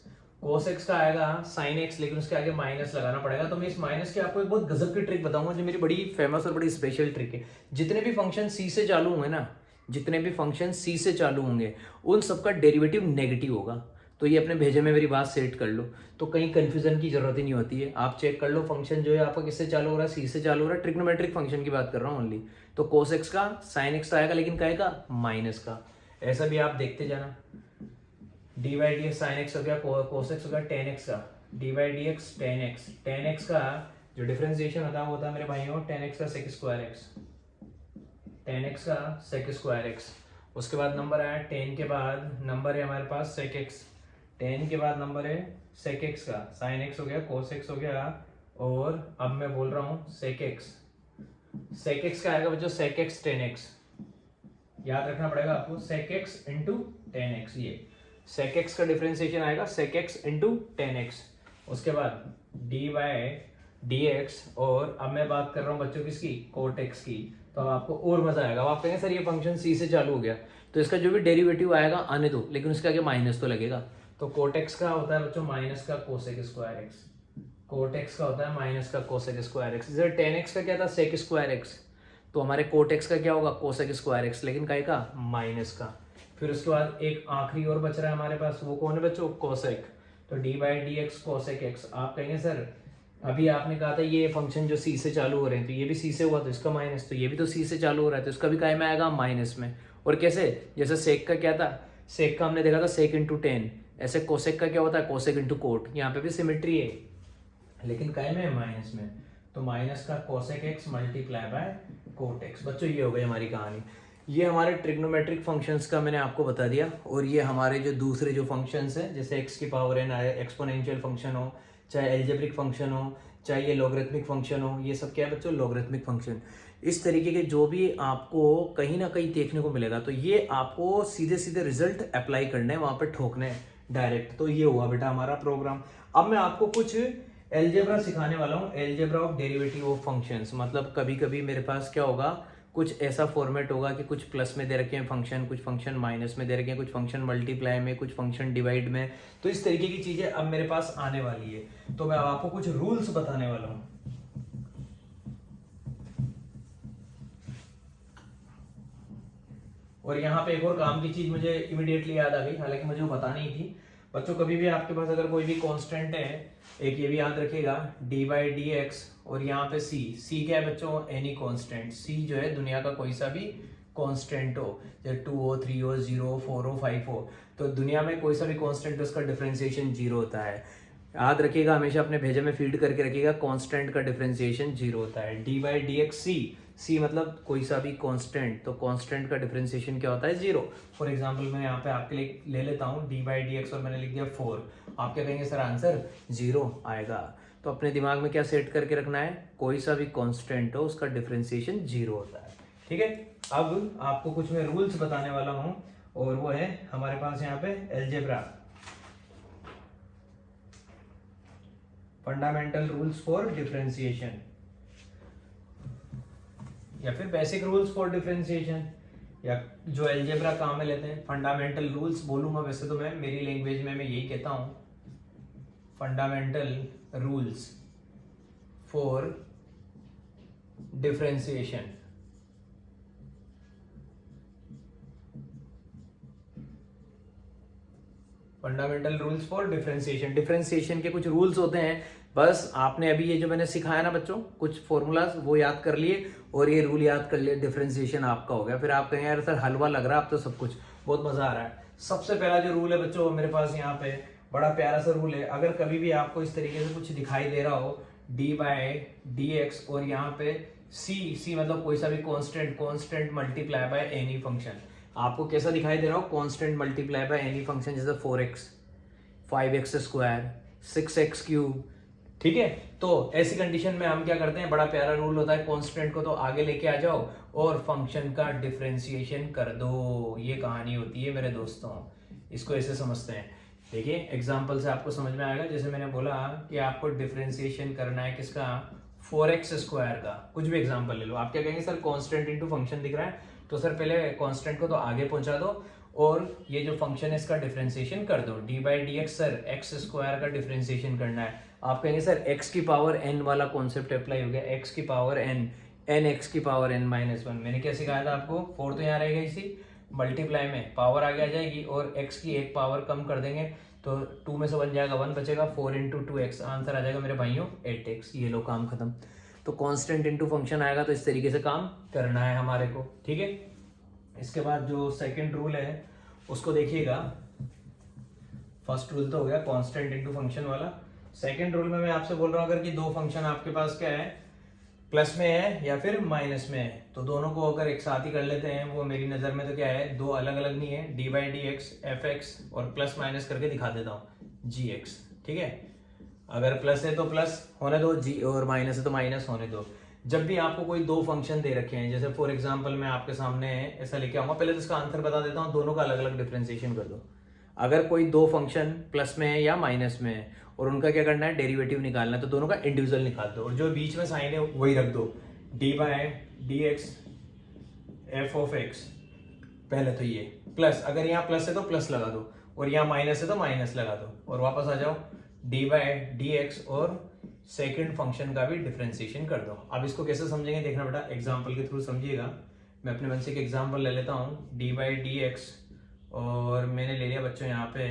का आएगा sin x, लेकिन उसके आगे माइनस लगाना पड़ेगा। तो मैं इस माइनस की आपको एक बहुत गजब की ट्रिक बताऊंगा जो मेरी बड़ी फेमस और बड़ी स्पेशल ट्रिक है। जितने भी फंक्शन c से चालू होंगे ना, जितने भी फंक्शन c से चालू होंगे उन सबका डेरिवेटिव नेगेटिव होगा। तो ये अपने भेजे में मेरी बात सेट कर लो, तो कहीं कंफ्यूजन की जरूरत ही नहीं होती है। आप चेक कर लो फंक्शन जो है आपका किससे चालू हो रहा है, c से चालू हो रहा है, ट्रिग्नोमेट्रिक फंक्शन की बात कर रहा हूँ ओनली। तो cos x का sin x आएगा, लेकिन क्या आएगा माइनस का। ऐसा भी आप देखते जाना। D by D x sine x हो गया, कोस एक्स हो गया टेन एक्स का, D by D x tan x, tan x का जो डिफरेंशिएशन होता है वो होता है मेरे भाइयों टेन एक्स का sec square x, tan x का सेक स्क्वायर एक्स। उसके बाद नंबर आया टेन के बाद नंबर है हमारे पास सेक एक्स, टेन के बाद नंबर है सेक एक्स का, साइन एक्स हो गया, कोस एक्स हो गया, और अब मैं बोल रहा हूँ सेक एक्स, सेक एक्स का आएगा बच्चों सेक एक्स टेन एक्स, याद रखना पड़ेगा आपको, sec x into tan x, ये सेक एक्स का डिफरेंशिएशन आएगा sec x into tan x. उसके बाद डी बाई डी एक्स, और अब मैं बात कर रहा हूँ बच्चों किसकी, कोट एक्स की, तो अब आपको और मजा आएगा। अब आप कहेंगे सर ये फंक्शन सी से चालू हो गया, तो इसका जो भी डेरिवेटिव आएगा आने दो, लेकिन उसके आगे माइनस तो लगेगा। तो कोट एक्स का होता है बच्चों माइनस का cosec square x, cot x का होता है माइनस का कोसेक स्क्वायर एक्स। जैसे टेन एक्स का क्या था सेक स्क्वायर एक्स, तो हमारे कोट एक्स का क्या होगा कोसेक स्क्वायर एक्स, लेकिन काय का माइनस का। फिर उसके बाद एक आखिरी और बच रहा है हमारे पास, वो कौन है बच्चों, कोसेक, तो D by D x cosec x. आप कहेंगे सर अभी आपने कहा था ये फंक्शन जो सी से चालू हो रहे हैं, तो ये भी सी से हुआ तो इसका माइनस, तो ये भी तो सी से चालू हो रहा है तो इसका भी काय में आएगा माइनस में। और कैसे, जैसे सेक का क्या था, सेक का हमने देखा था सेक इंटू टेन, ऐसे कोसेक का क्या होता है कोसेक इंटू कोट, यहाँ पे भी सिमेट्री है लेकिन काय में है माइनस में, तो माइनस का cosec x multiply by cot x. बच्चों ये हो गई हमारी कहानी। ये हमारे ट्रिग्नोमेट्रिक फंक्शंस का मैंने आपको बता दिया, और ये हमारे जो दूसरे जो फंक्शंस हैं जैसे एक्स की पावर एन एक्सपोनेंशियल फंक्शन हो, चाहे एल्जेब्रिक फंक्शन हो, चाहे ये लॉगरिथमिक फंक्शन हो, ये सब क्या है बच्चों लॉगरिथमिक फंक्शन। इस तरीके के जो भी आपको कहीं ना कहीं देखने को मिलेगा, तो ये आपको सीधे सीधे रिजल्ट अप्लाई करने हैं, वहाँ पे ठोकने हैं डायरेक्ट। तो ये हुआ बेटा हमारा प्रोग्राम। अब मैं आपको कुछ एल्जेब्रा सिखाने वाला हूँ, algebra of derivative of functions. मतलब कभी कभी मेरे पास क्या होगा, कुछ ऐसा फॉर्मेट होगा कि कुछ प्लस में दे रखे हैं फंक्शन, कुछ फंक्शन माइनस में दे रखे हैं, कुछ फंक्शन मल्टीप्लाई में, कुछ फंक्शन डिवाइड में। तो इस तरीके की चीजें अब मेरे पास आने वाली है, तो मैं अब आपको कुछ रूल्स बताने वाला हूं। और यहाँ पे एक और काम की चीज मुझे इमीडिएटली याद आ गई, हालांकि मुझे वो बतानी ही थी। बच्चों कभी भी आपके पास अगर कोई भी कांस्टेंट है, एक ये भी याद रखिएगा डी बाई डी एक्स, और यहाँ पे सी, सी क्या है बच्चों एनी कांस्टेंट, सी जो है दुनिया का कोई सा भी कांस्टेंट हो, जैसे 2 हो 3 हो 0 हो 4 हो 5 हो, तो दुनिया में कोई सा भी कांस्टेंट उसका डिफरेंशिएशन 0 होता है। याद रखिएगा हमेशा अपने भेजे में फीड करके रखिएगा, कांस्टेंट का डिफरेंशिएशन 0 होता है। डी बाई डी एक्स सी, सी मतलब कोई सा भी कांस्टेंट, तो कांस्टेंट का डिफरेंशिएशन क्या होता है 0। फॉर एग्जांपल मैं यहाँ पे आपके लिए ले लेता हूँ डी बाई डी एक्स और मैंने लिख दिया 4, आप क्या कहेंगे सर आंसर 0 आएगा। तो अपने दिमाग में क्या सेट करके रखना है, कोई सा भी कांस्टेंट हो उसका डिफरेंशिएशन 0 होता है। ठीक है, अब आपको कुछ मैं रूल्स बताने वाला हूँ, और वो है हमारे पास यहाँ पे algebra, fundamental rules for differentiation, या फिर बेसिक रूल्स फॉर डिफरेंशिएशन, या जो एल्जेब्रा काम में लेते हैं। फंडामेंटल रूल्स बोलूंगा वैसे तो मैं मेरी लैंग्वेज में मैं यही कहता हूं, fundamental rules for differentiation. Fundamental rules for differentiation, differentiation के कुछ रूल्स होते हैं। बस आपने अभी ये जो मैंने सिखाया ना बच्चों, कुछ फॉर्मूलाज वो याद कर लिए और ये रूल याद कर लिए, डिफरेंशिएशन आपका हो गया। फिर आप कहेंगे यार सर हलवा लग रहा है, आप तो सब कुछ बहुत मजा आ रहा है। सबसे पहला जो रूल है बच्चों मेरे पास यहाँ पे बड़ा प्यारा सा रूल है, अगर कभी भी आपको इस तरीके से कुछ दिखाई दे रहा हो डी बाई डी एक्स और यहाँ पे सी, सी मतलब कोई सा भी constant, constant multiply by any function, आपको कैसा दिखाई दे रहा हो constant multiply by any function, जैसे 4x 5x square 6x cube. ठीक है, तो ऐसी कंडीशन में हम क्या करते हैं, बड़ा प्यारा रूल होता है, कांस्टेंट को तो आगे लेके आ जाओ और फंक्शन का डिफरेंशिएशन कर दो। ये कहानी होती है मेरे दोस्तों, इसको ऐसे समझते हैं। देखिए एग्जांपल से आपको समझ में आएगा। जैसे मैंने बोला कि आपको डिफरेंशिएशन करना है किसका, 4x स्क्वायर का, कुछ भी एग्जांपल ले लो। आप क्या कहेंगे सर कांस्टेंट इनटू फंक्शन दिख रहा है, तो सर पहले कांस्टेंट को तो आगे पहुंचा दो और ये जो फंक्शन है इसका डिफरेंशिएशन कर दो। D by D x, sir x square का डिफरेंशिएशन करना है। आप कहेंगे सर एक्स की पावर n वाला कॉन्सेप्ट अप्लाई हो गया, एक्स की पावर n, एन एक्स की पावर n माइनस 1। मैंने क्या सिखाया था आपको, 4 तो यहाँ रहेगा इसी मल्टीप्लाई में, पावर आगे आ जाएगी और x की एक पावर कम कर देंगे तो 2 में से बन जाएगा 1 बचेगा, 4 इंटू 2x, आंसर आ जाएगा मेरे भाइयों 8x। ये लो काम खत्म। तो कांस्टेंट इनटू फंक्शन आएगा तो इस तरीके से काम करना है हमारे को। ठीक है, इसके बाद जो सेकंड रूल है उसको देखिएगा। फर्स्ट रूल तो हो गया कांस्टेंट इनटू फंक्शन वाला। सेकंड रूल में मैं आपसे बोल रहा हूँ अगर कि दो फंक्शन आपके पास क्या है, प्लस में है या फिर माइनस में है, तो दोनों को अगर एक साथ ही कर लेते हैं। वो मेरी नज़र में तो क्या है, दो अलग अलग नहीं है, D by D x f x, और प्लस माइनस करके दिखा देता हूँ जी एक्स। ठीक है, अगर प्लस है तो प्लस होने दो, जी और माइनस है तो माइनस होने दो। जब भी आपको कोई दो फंक्शन दे रखे हैं, जैसे फॉर एग्जांपल मैं आपके सामने ऐसा लेके आऊंगा, पहले तो इसका आंसर बता देता हूँ, दोनों का अलग अलग डिफरेंशिएशन कर दो। अगर कोई दो फंक्शन प्लस में है या माइनस में है और उनका क्या करना है, डेरिवेटिव निकालना है, तो दोनों का इंडिविजुअल निकाल दो और जो बीच में साइन है वही रख दो, D by D x f of x. पहले तो ये प्लस, अगर यहाँ प्लस है तो प्लस लगा दो और यहाँ माइनस है तो माइनस लगा दो और वापस आ जाओ डी बाई डी एक्स और सेकंड फंक्शन का भी डिफरेंशिएशन कर दो। अब इसको कैसे समझेंगे देखना बेटा, एग्जांपल के थ्रू समझिएगा। मैं अपने मन से एक एग्जांपल ले लेता हूँ, डी बाई डी एक्स, और मैंने ले लिया बच्चों यहाँ पे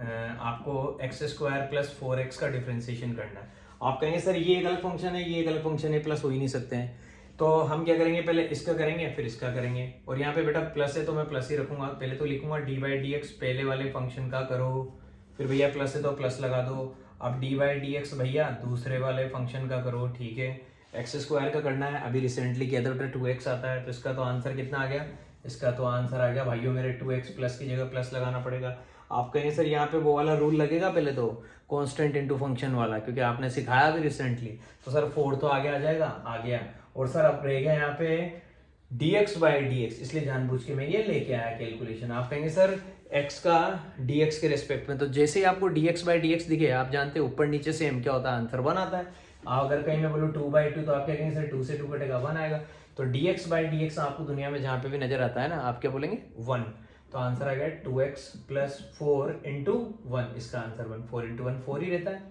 आपको एक्स स्क्वायर प्लस 4x का डिफरेंशिएशन करना है। आप कहेंगे सर ये एक अलग फंक्शन है, ये एक अलग फंक्शन है, प्लस हो ही नहीं सकते हैं। तो हम क्या करेंगे, पहले इसका करेंगे फिर इसका करेंगे। और यहाँ पे बेटा प्लस है तो मैं प्लस ही रखूंगा, पहले तो लिखूंगा डी बाई डी एक्स पहले वाले फंक्शन का करो, फिर भैया प्लस है तो प्लस लगा दो। अब डी बाई डी एक्स भैया दूसरे वाले फंक्शन का करो, ठीक है। एक्स स्क्वायर का करना है, अभी रिसेंटली किया था बेटा 2x आता है, तो इसका तो आंसर कितना आ गया, इसका तो आंसर आ गया भाइयों मेरे 2x, प्लस की जगह प्लस लगाना पड़ेगा। आप कहेंगे सर यहाँ पे वो वाला रूल लगेगा पहले तो, कांस्टेंट इनटू फंक्शन वाला, क्योंकि आपने सिखाया अभी रिसेंटली, तो सर 4 तो आगे आ जाएगा, आ गया। और सर अब रह गया यहाँ पे dx बाई dx, इसलिए जानबूझ के मैं ये लेके आया कैलकुलेशन। आप कहेंगे सर x का dx के रेस्पेक्ट में, तो जैसे ही आपको dx बाई dx दिखे, आप जानते हैं ऊपर नीचे सेम क्या होता है, आंसर 1 आता है। अगर कहीं मैं बोलूँ 2 बाई 2, तो आप क्या कहेंगे सर 2 से 2 कटेगा 1 आएगा। तो dx बाई dx आपको दुनिया में जहाँ पे भी नजर आता है ना, आप क्या बोलेंगे 1, तो आंसर आ गया 2x प्लस 4 इंटू 1, इसका आंसर 1, 4 इंटू 1 4 ही रहता है,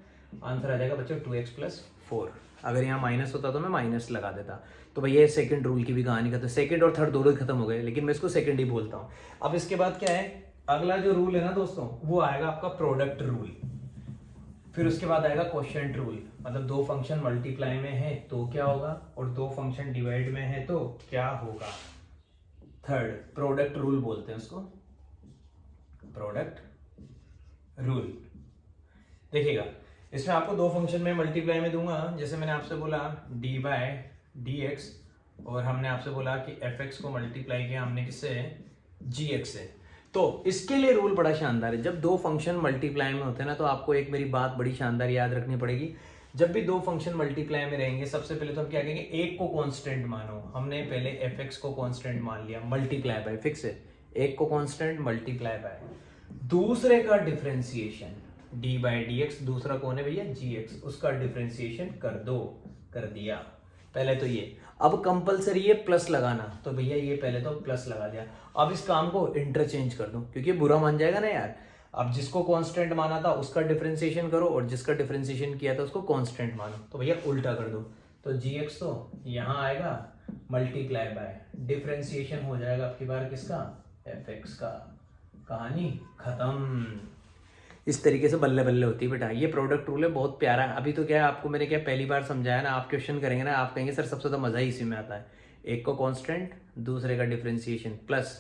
आंसर आ जाएगा बच्चों 2x प्लस 4। अगर यहाँ माइनस होता तो मैं माइनस लगा देता। तो भैया ये सेकंड रूल की भी कहानी खत्म, सेकंड और थर्ड दोनों ही खत्म हो गए, लेकिन मैं इसको सेकंड ही बोलता हूँ। अब इसके बाद क्या है, अगला जो रूल है ना दोस्तों, वो आएगा आपका प्रोडक्ट रूल, फिर उसके बाद आएगा क्वोशिएंट रूल। मतलब दो फंक्शन मल्टीप्लाई में है तो क्या होगा, और दो फंक्शन डिवाइड में है तो क्या होगा। थर्ड प्रोडक्ट रूल बोलते हैं उसको, प्रोडक्ट रूल। देखिएगा, इसमें आपको दो फंक्शन में मल्टीप्लाई में दूंगा, जैसे मैंने आपसे बोला डी बाई डी एक्स, और हमने आपसे बोला कि एफ एक्स को मल्टीप्लाई किया हमने किससे, जी एक्स से। तो इसके लिए रूल बड़ा शानदार है, जब दो फंक्शन मल्टीप्लाई में होते हैं ना, तो आपको एक मेरी बात बड़ी शानदार याद रखनी पड़ेगी। जब भी दो फंक्शन मल्टीप्लाई में रहेंगे, सबसे पहले तो हम क्या कहेंगे, एक को कांस्टेंट मानो। हमने पहले एफ एक्स को कांस्टेंट मान लिया, मल्टीप्लाई बाय, फिक्स है, एक को कांस्टेंट मल्टीप्लाई बाय दूसरे का differentiation d by D x, दूसरा कौन है भैया जी एक्स, उसका डिफरेंशिएशन कर दो, कर दिया। पहले तो ये, अब कंपलसरी है प्लस लगाना, तो भैया ये पहले तो प्लस लगा दिया। अब इस काम को इंटरचेंज कर दो, क्योंकि बुरा मान जाएगा ना यार। अब जिसको कांस्टेंट माना था उसका डिफरेंशिएशन करो, और जिसका डिफरेंशिएशन किया था उसको कांस्टेंट मानो, तो भैया उल्टा कर दो। तो जी एक्स तो यहाँ आएगा मल्टीप्लाई बाय, डिफरेंशिएशन हो जाएगा आपकी बार किसका, एफ एक्स का। कहानी खत्म। इस तरीके से बल्ले बल्ले होती है बेटा, ये प्रोडक्ट रूल है, बहुत प्यारा है। अभी तो क्या है, आपको मैंने क्या पहली बार समझाया ना, आप क्वेश्चन करेंगे ना, आप कहेंगे सर सबसे तो मजा ही इसी में आता है, एक को कांस्टेंट दूसरे का डिफरेंशिएशन प्लस,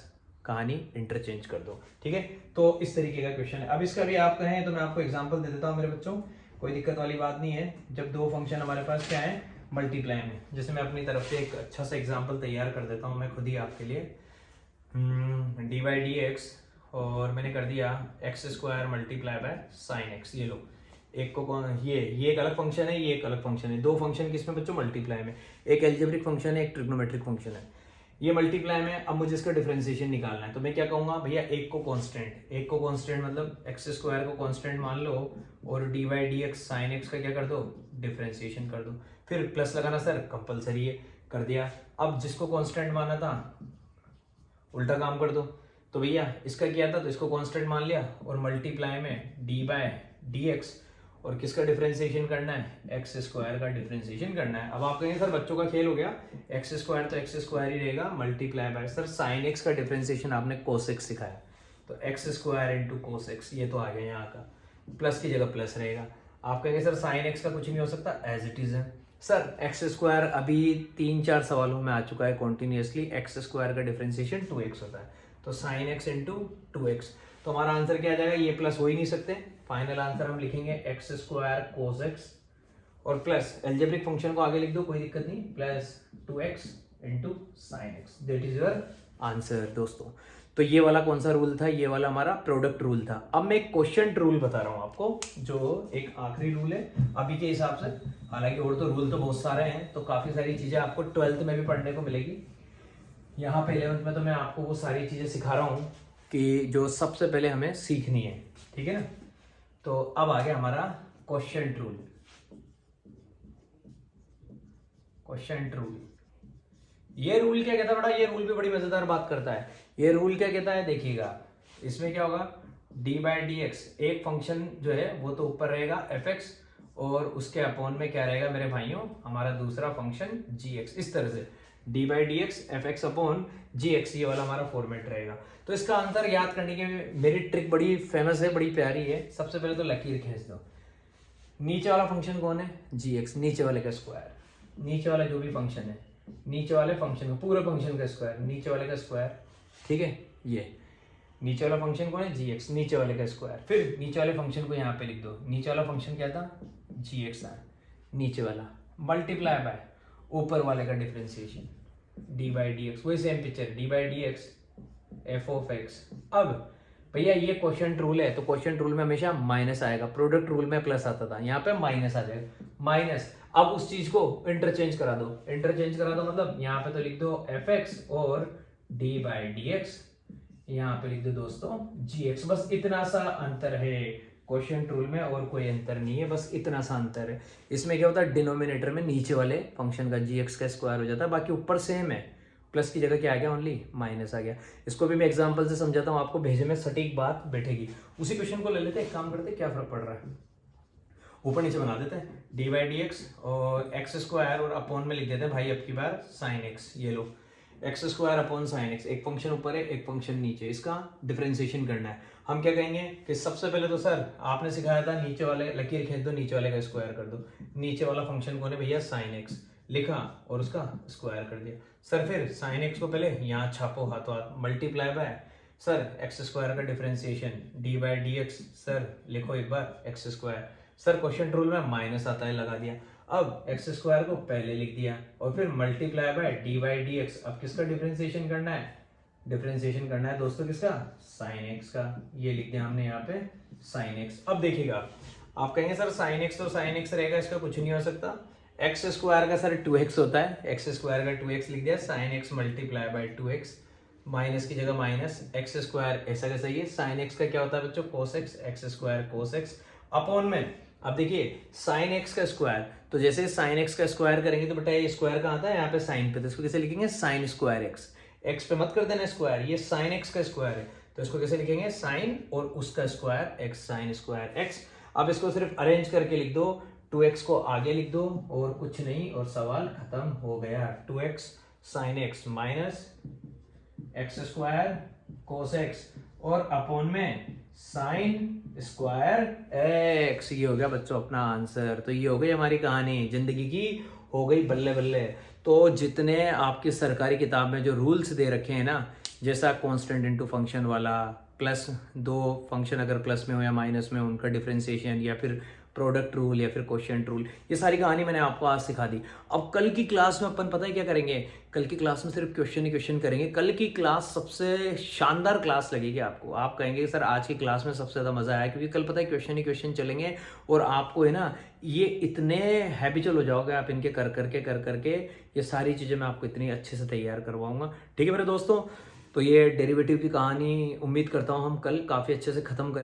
कहानी इंटरचेंज कर दो, ठीक है। तो इस तरीके का क्वेश्चन है। अब इसका भी आप कहें तो मैं आपको एग्जाम्पल दे देता हूँ मेरे बच्चों, कोई दिक्कत वाली बात नहीं है। जब दो फंक्शन हमारे पास क्या है, मल्टीप्लाई में, जैसे मैं अपनी तरफ से एक अच्छा सा एग्जाम्पल तैयार कर देता हूँ मैं खुद ही आपके लिए। डी बाई डी एक्स, और मैंने कर दिया x square multiply by sine x. ये लो, एक को ये एक अलग फंक्शन है, ये एक अलग फंक्शन है। दो फंक्शन किसमें बच्चों, मल्टीप्लाई में, एक एल्जेब्रिक फंक्शन है, एक ट्रिग्नोमेट्रिक फंक्शन है। ये मल्टीप्लाई में, अब मुझे इसका डिफरेंशिएशन निकालना है, तो मैं क्या कहूंगा भैया, एक को कांस्टेंट मतलब एक्स स्क्वायर को कांस्टेंट मान लो, और D by D x sine x का क्या कर दो, डिफरेंशिएशन कर दो। फिर प्लस लगाना सर कंपलसरी है, कर दिया। अब जिसको कांस्टेंट माना था उल्टा काम कर दो, तो भैया इसका किया था तो इसको कांस्टेंट मान लिया, और मल्टीप्लाई में डी बाय डी एक्स, और किसका डिफरेंशिएशन करना है, एक्स स्क्वायर का डिफरेंशिएशन करना है। अब आप कहेंगे सर बच्चों का खेल हो गया, एक्स स्क्वायर तो एक्स स्क्वायर ही रहेगा, multiply by sir sine x का डिफरेंशिएशन आपने कोस एक्स सिखाया, तो x square into cos x, ये तो आ गया यहाँ का, प्लस की जगह प्लस रहेगा। आप कहेंगे सर साइन एक्स का कुछ नहीं हो सकता, एज इट इज है, सर एक्स स्क्वायर अभी 3-4 सवालों में आ चुका है कॉन्टिन्यूसली, एक्स स्क्वायर का डिफरेंशिएशन 2x होता है, तो साइन एक्स इंटू 2x। तो हमारा आंसर क्या आ जाएगा, ये प्लस हो ही नहीं सकते, फाइनल आंसर हम लिखेंगे एक्स स्क्वायर कोस एक्स और प्लस एल्जेब्रिक फंक्शन को आगे लिख दो, कोई दिक्कत नहीं, plus 2x into sine x, that is your answer दोस्तों। तो ये वाला कौन सा रूल था, ये वाला हमारा प्रोडक्ट रूल था। अब मैं एक क्वेश्चन रूल बता रहा हूँ आपको, जो एक आखिरी रूल है अभी के हिसाब से, हालांकि और तो रूल तो बहुत सारे हैं, तो काफ़ी सारी चीज़ें आपको 12th में भी पढ़ने को मिलेगी। यहाँ पे 11th में तो मैं आपको वो सारी चीज़ें सिखा रहा हूँ कि जो सबसे पहले हमें सीखनी है, ठीक है ना। तो अब आ गया हमारा क्वेश्चन रूल। क्वेश्चन रूल, ये रूल क्या कहता है बेटा, ये रूल भी बड़ी मजेदार बात करता है। ये रूल क्या कहता है, देखिएगा इसमें क्या होगा, डी बाई डी एक्स, एक फंक्शन जो है वो तो ऊपर रहेगा एफ एक्स, और उसके अपॉन में क्या रहेगा मेरे भाइयों, हमारा दूसरा फंक्शन जी एक्स। इस तरह से d by D x f x upon g x, ये वाला हमारा फॉर्मेट रहेगा। तो इसका आंसर याद करने की मेरी ट्रिक बड़ी फेमस है, बड़ी प्यारी है। सबसे पहले तो लकीर खींच दो, नीचे वाला फंक्शन कौन है, जी एक्स, नीचे वाले का स्क्वायर, नीचे वाला जो भी फंक्शन है, नीचे वाले फंक्शन का, पूरे फंक्शन का स्क्वायर, नीचे वाले का स्क्वायर, ठीक है। ये नीचे वाला फंक्शन कौन है, जी एक्स, नीचे वाले का स्क्वायर। फिर नीचे वाले फंक्शन को यहाँ पे लिख दो, नीचे वाला फंक्शन क्या था, जी एक्स था, नीचे वाला मल्टीप्लाई बाय ऊपर वाले का differentiation d by D x, वही same picture, d by D x f of x. अब भैया ये क्वेश्चन रूल है, तो क्वेश्चन रूल में हमेशा माइनस आएगा, प्रोडक्ट रूल में प्लस आता था, यहाँ पे माइनस आ जाएगा, माइनस। अब उस चीज को इंटरचेंज करा दो, इंटरचेंज करा दो मतलब यहाँ पे तो लिख दो एफ एक्स और डी बाई डी एक्स, यहाँ पे लिख दो दोस्तों जी एक्स। बस इतना सा अंतर है क्वेश्चन रूल में, और कोई अंतर नहीं है, बस इतना सा अंतर है। इसमें क्या होता है, डिनोमिनेटर में नीचे वाले फंक्शन का जी एक्स का स्क्वायर हो जाता है, बाकी ऊपर सेम है, प्लस की जगह क्या आ गया, ओनली माइनस आ गया। इसको भी मैं एग्जांपल से समझाता हूँ आपको, भेजे में सटीक बात बैठेगी। उसी क्वेश्चन को ले लेते हैं, एक काम करते हैं, क्या फर्क पड़ रहा है, ऊपर नीचे बना देते हैं, डी बाई डी एक्स और एक्स स्क्वायर और अपॉन में लिख देते हैं भाई अब की बार साइन एक्स। ये लो x square upon sine x, एक फंक्शन ऊपर है एक फंक्शन नीचे, इसका डिफरेंशिएशन करना है। हम क्या कहेंगे कि सबसे पहले तो सर आपने सिखाया था नीचे वाले लकीर खींच दो, नीचे वाले का स्क्वायर कर दो। नीचे वाला फंक्शन कौन है भैया, साइन एक्स, लिखा और उसका स्क्वायर कर दिया। सर फिर साइन एक्स को पहले यहाँ छापो हाथों हाथ, multiply by sir x square का differentiation d by D x, sir लिखो एक बार x square. Sir question rule में माइनस आता है, लगा दिया। अब एक्स स्क्वायर को पहले लिख दिया और फिर multiply by D by D x. अब किसका डिफरेंशिएशन करना है, डिफरेंशिएशन करना है दोस्तों किसका, साइन एक्स का। ये लिख दिया हमने यहाँ पे साइन एक्स। अब देखिएगा आप कहेंगे सर साइन एक्स तो साइन एक्स रहेगा, इसका कुछ नहीं हो सकता। एक्स स्क्वायर का सर 2x होता है, एक्स स्क्वायर का 2x लिख दिया, sine x multiply bye 2x, minus की जगह माइनस, एक्स स्क्वायर ऐसा कैसा, ये साइन एक्स का क्या होता है बच्चों, cos x, x square cos x upon में। अब देखिए साइन एक्स का स्क्वायर, तो जैसे साइन एक्स का स्क्वायर करेंगे तो बेटा ये स्क्वायर कहाँ था, यहाँ पे साइन पे, तो इसको कैसे लिखेंगे, साइन स्क्वायर एक्स, एक्स पे मत कर देना स्क्वायर, ये साइन एक्स का स्क्वायर है, तो इसको कैसे लिखेंगे, साइन और उसका square x, sine square x. अब इसको सिर्फ अरेंज करके लिख दो, 2x को आगे लिख दो और कुछ नहीं, और सवाल खत्म हो गया। 2x sine x minus x square cos x और अपॉन में साइन स्क्वायर एक्स, ये हो गया बच्चों अपना आंसर। तो ये हो गई हमारी कहानी, जिंदगी की हो गई बल्ले बल्ले। तो जितने आपकी सरकारी किताब में जो रूल्स दे रखे हैं ना, जैसा कांस्टेंट इनटू फंक्शन वाला, प्लस दो फंक्शन अगर प्लस में हो या माइनस में उनका डिफरेंशिएशन, या फिर प्रोडक्ट रूल या फिर क्वोशिएंट रूल, ये सारी कहानी मैंने आपको आज सिखा दी। अब कल की क्लास में अपन पता है क्या करेंगे, कल की क्लास में सिर्फ क्वेश्चन ही क्वेश्चन करेंगे। कल की क्लास सबसे शानदार क्लास लगेगी आपको, आप कहेंगे सर आज की क्लास में सबसे ज़्यादा मज़ा आया, क्योंकि कल पता है क्वेश्चन ही क्वेश्चन चलेंगे और आपको है ना ये इतने हैबिचुअल हो जाओगे आप इनके कर करके ये सारी चीज़ें मैं आपको इतनी अच्छे से तैयार करवाऊंगा। ठीक है मेरे दोस्तों, तो ये डेरिवेटिव की कहानी उम्मीद करता हूँ हम कल काफ़ी अच्छे से ख़त्म कर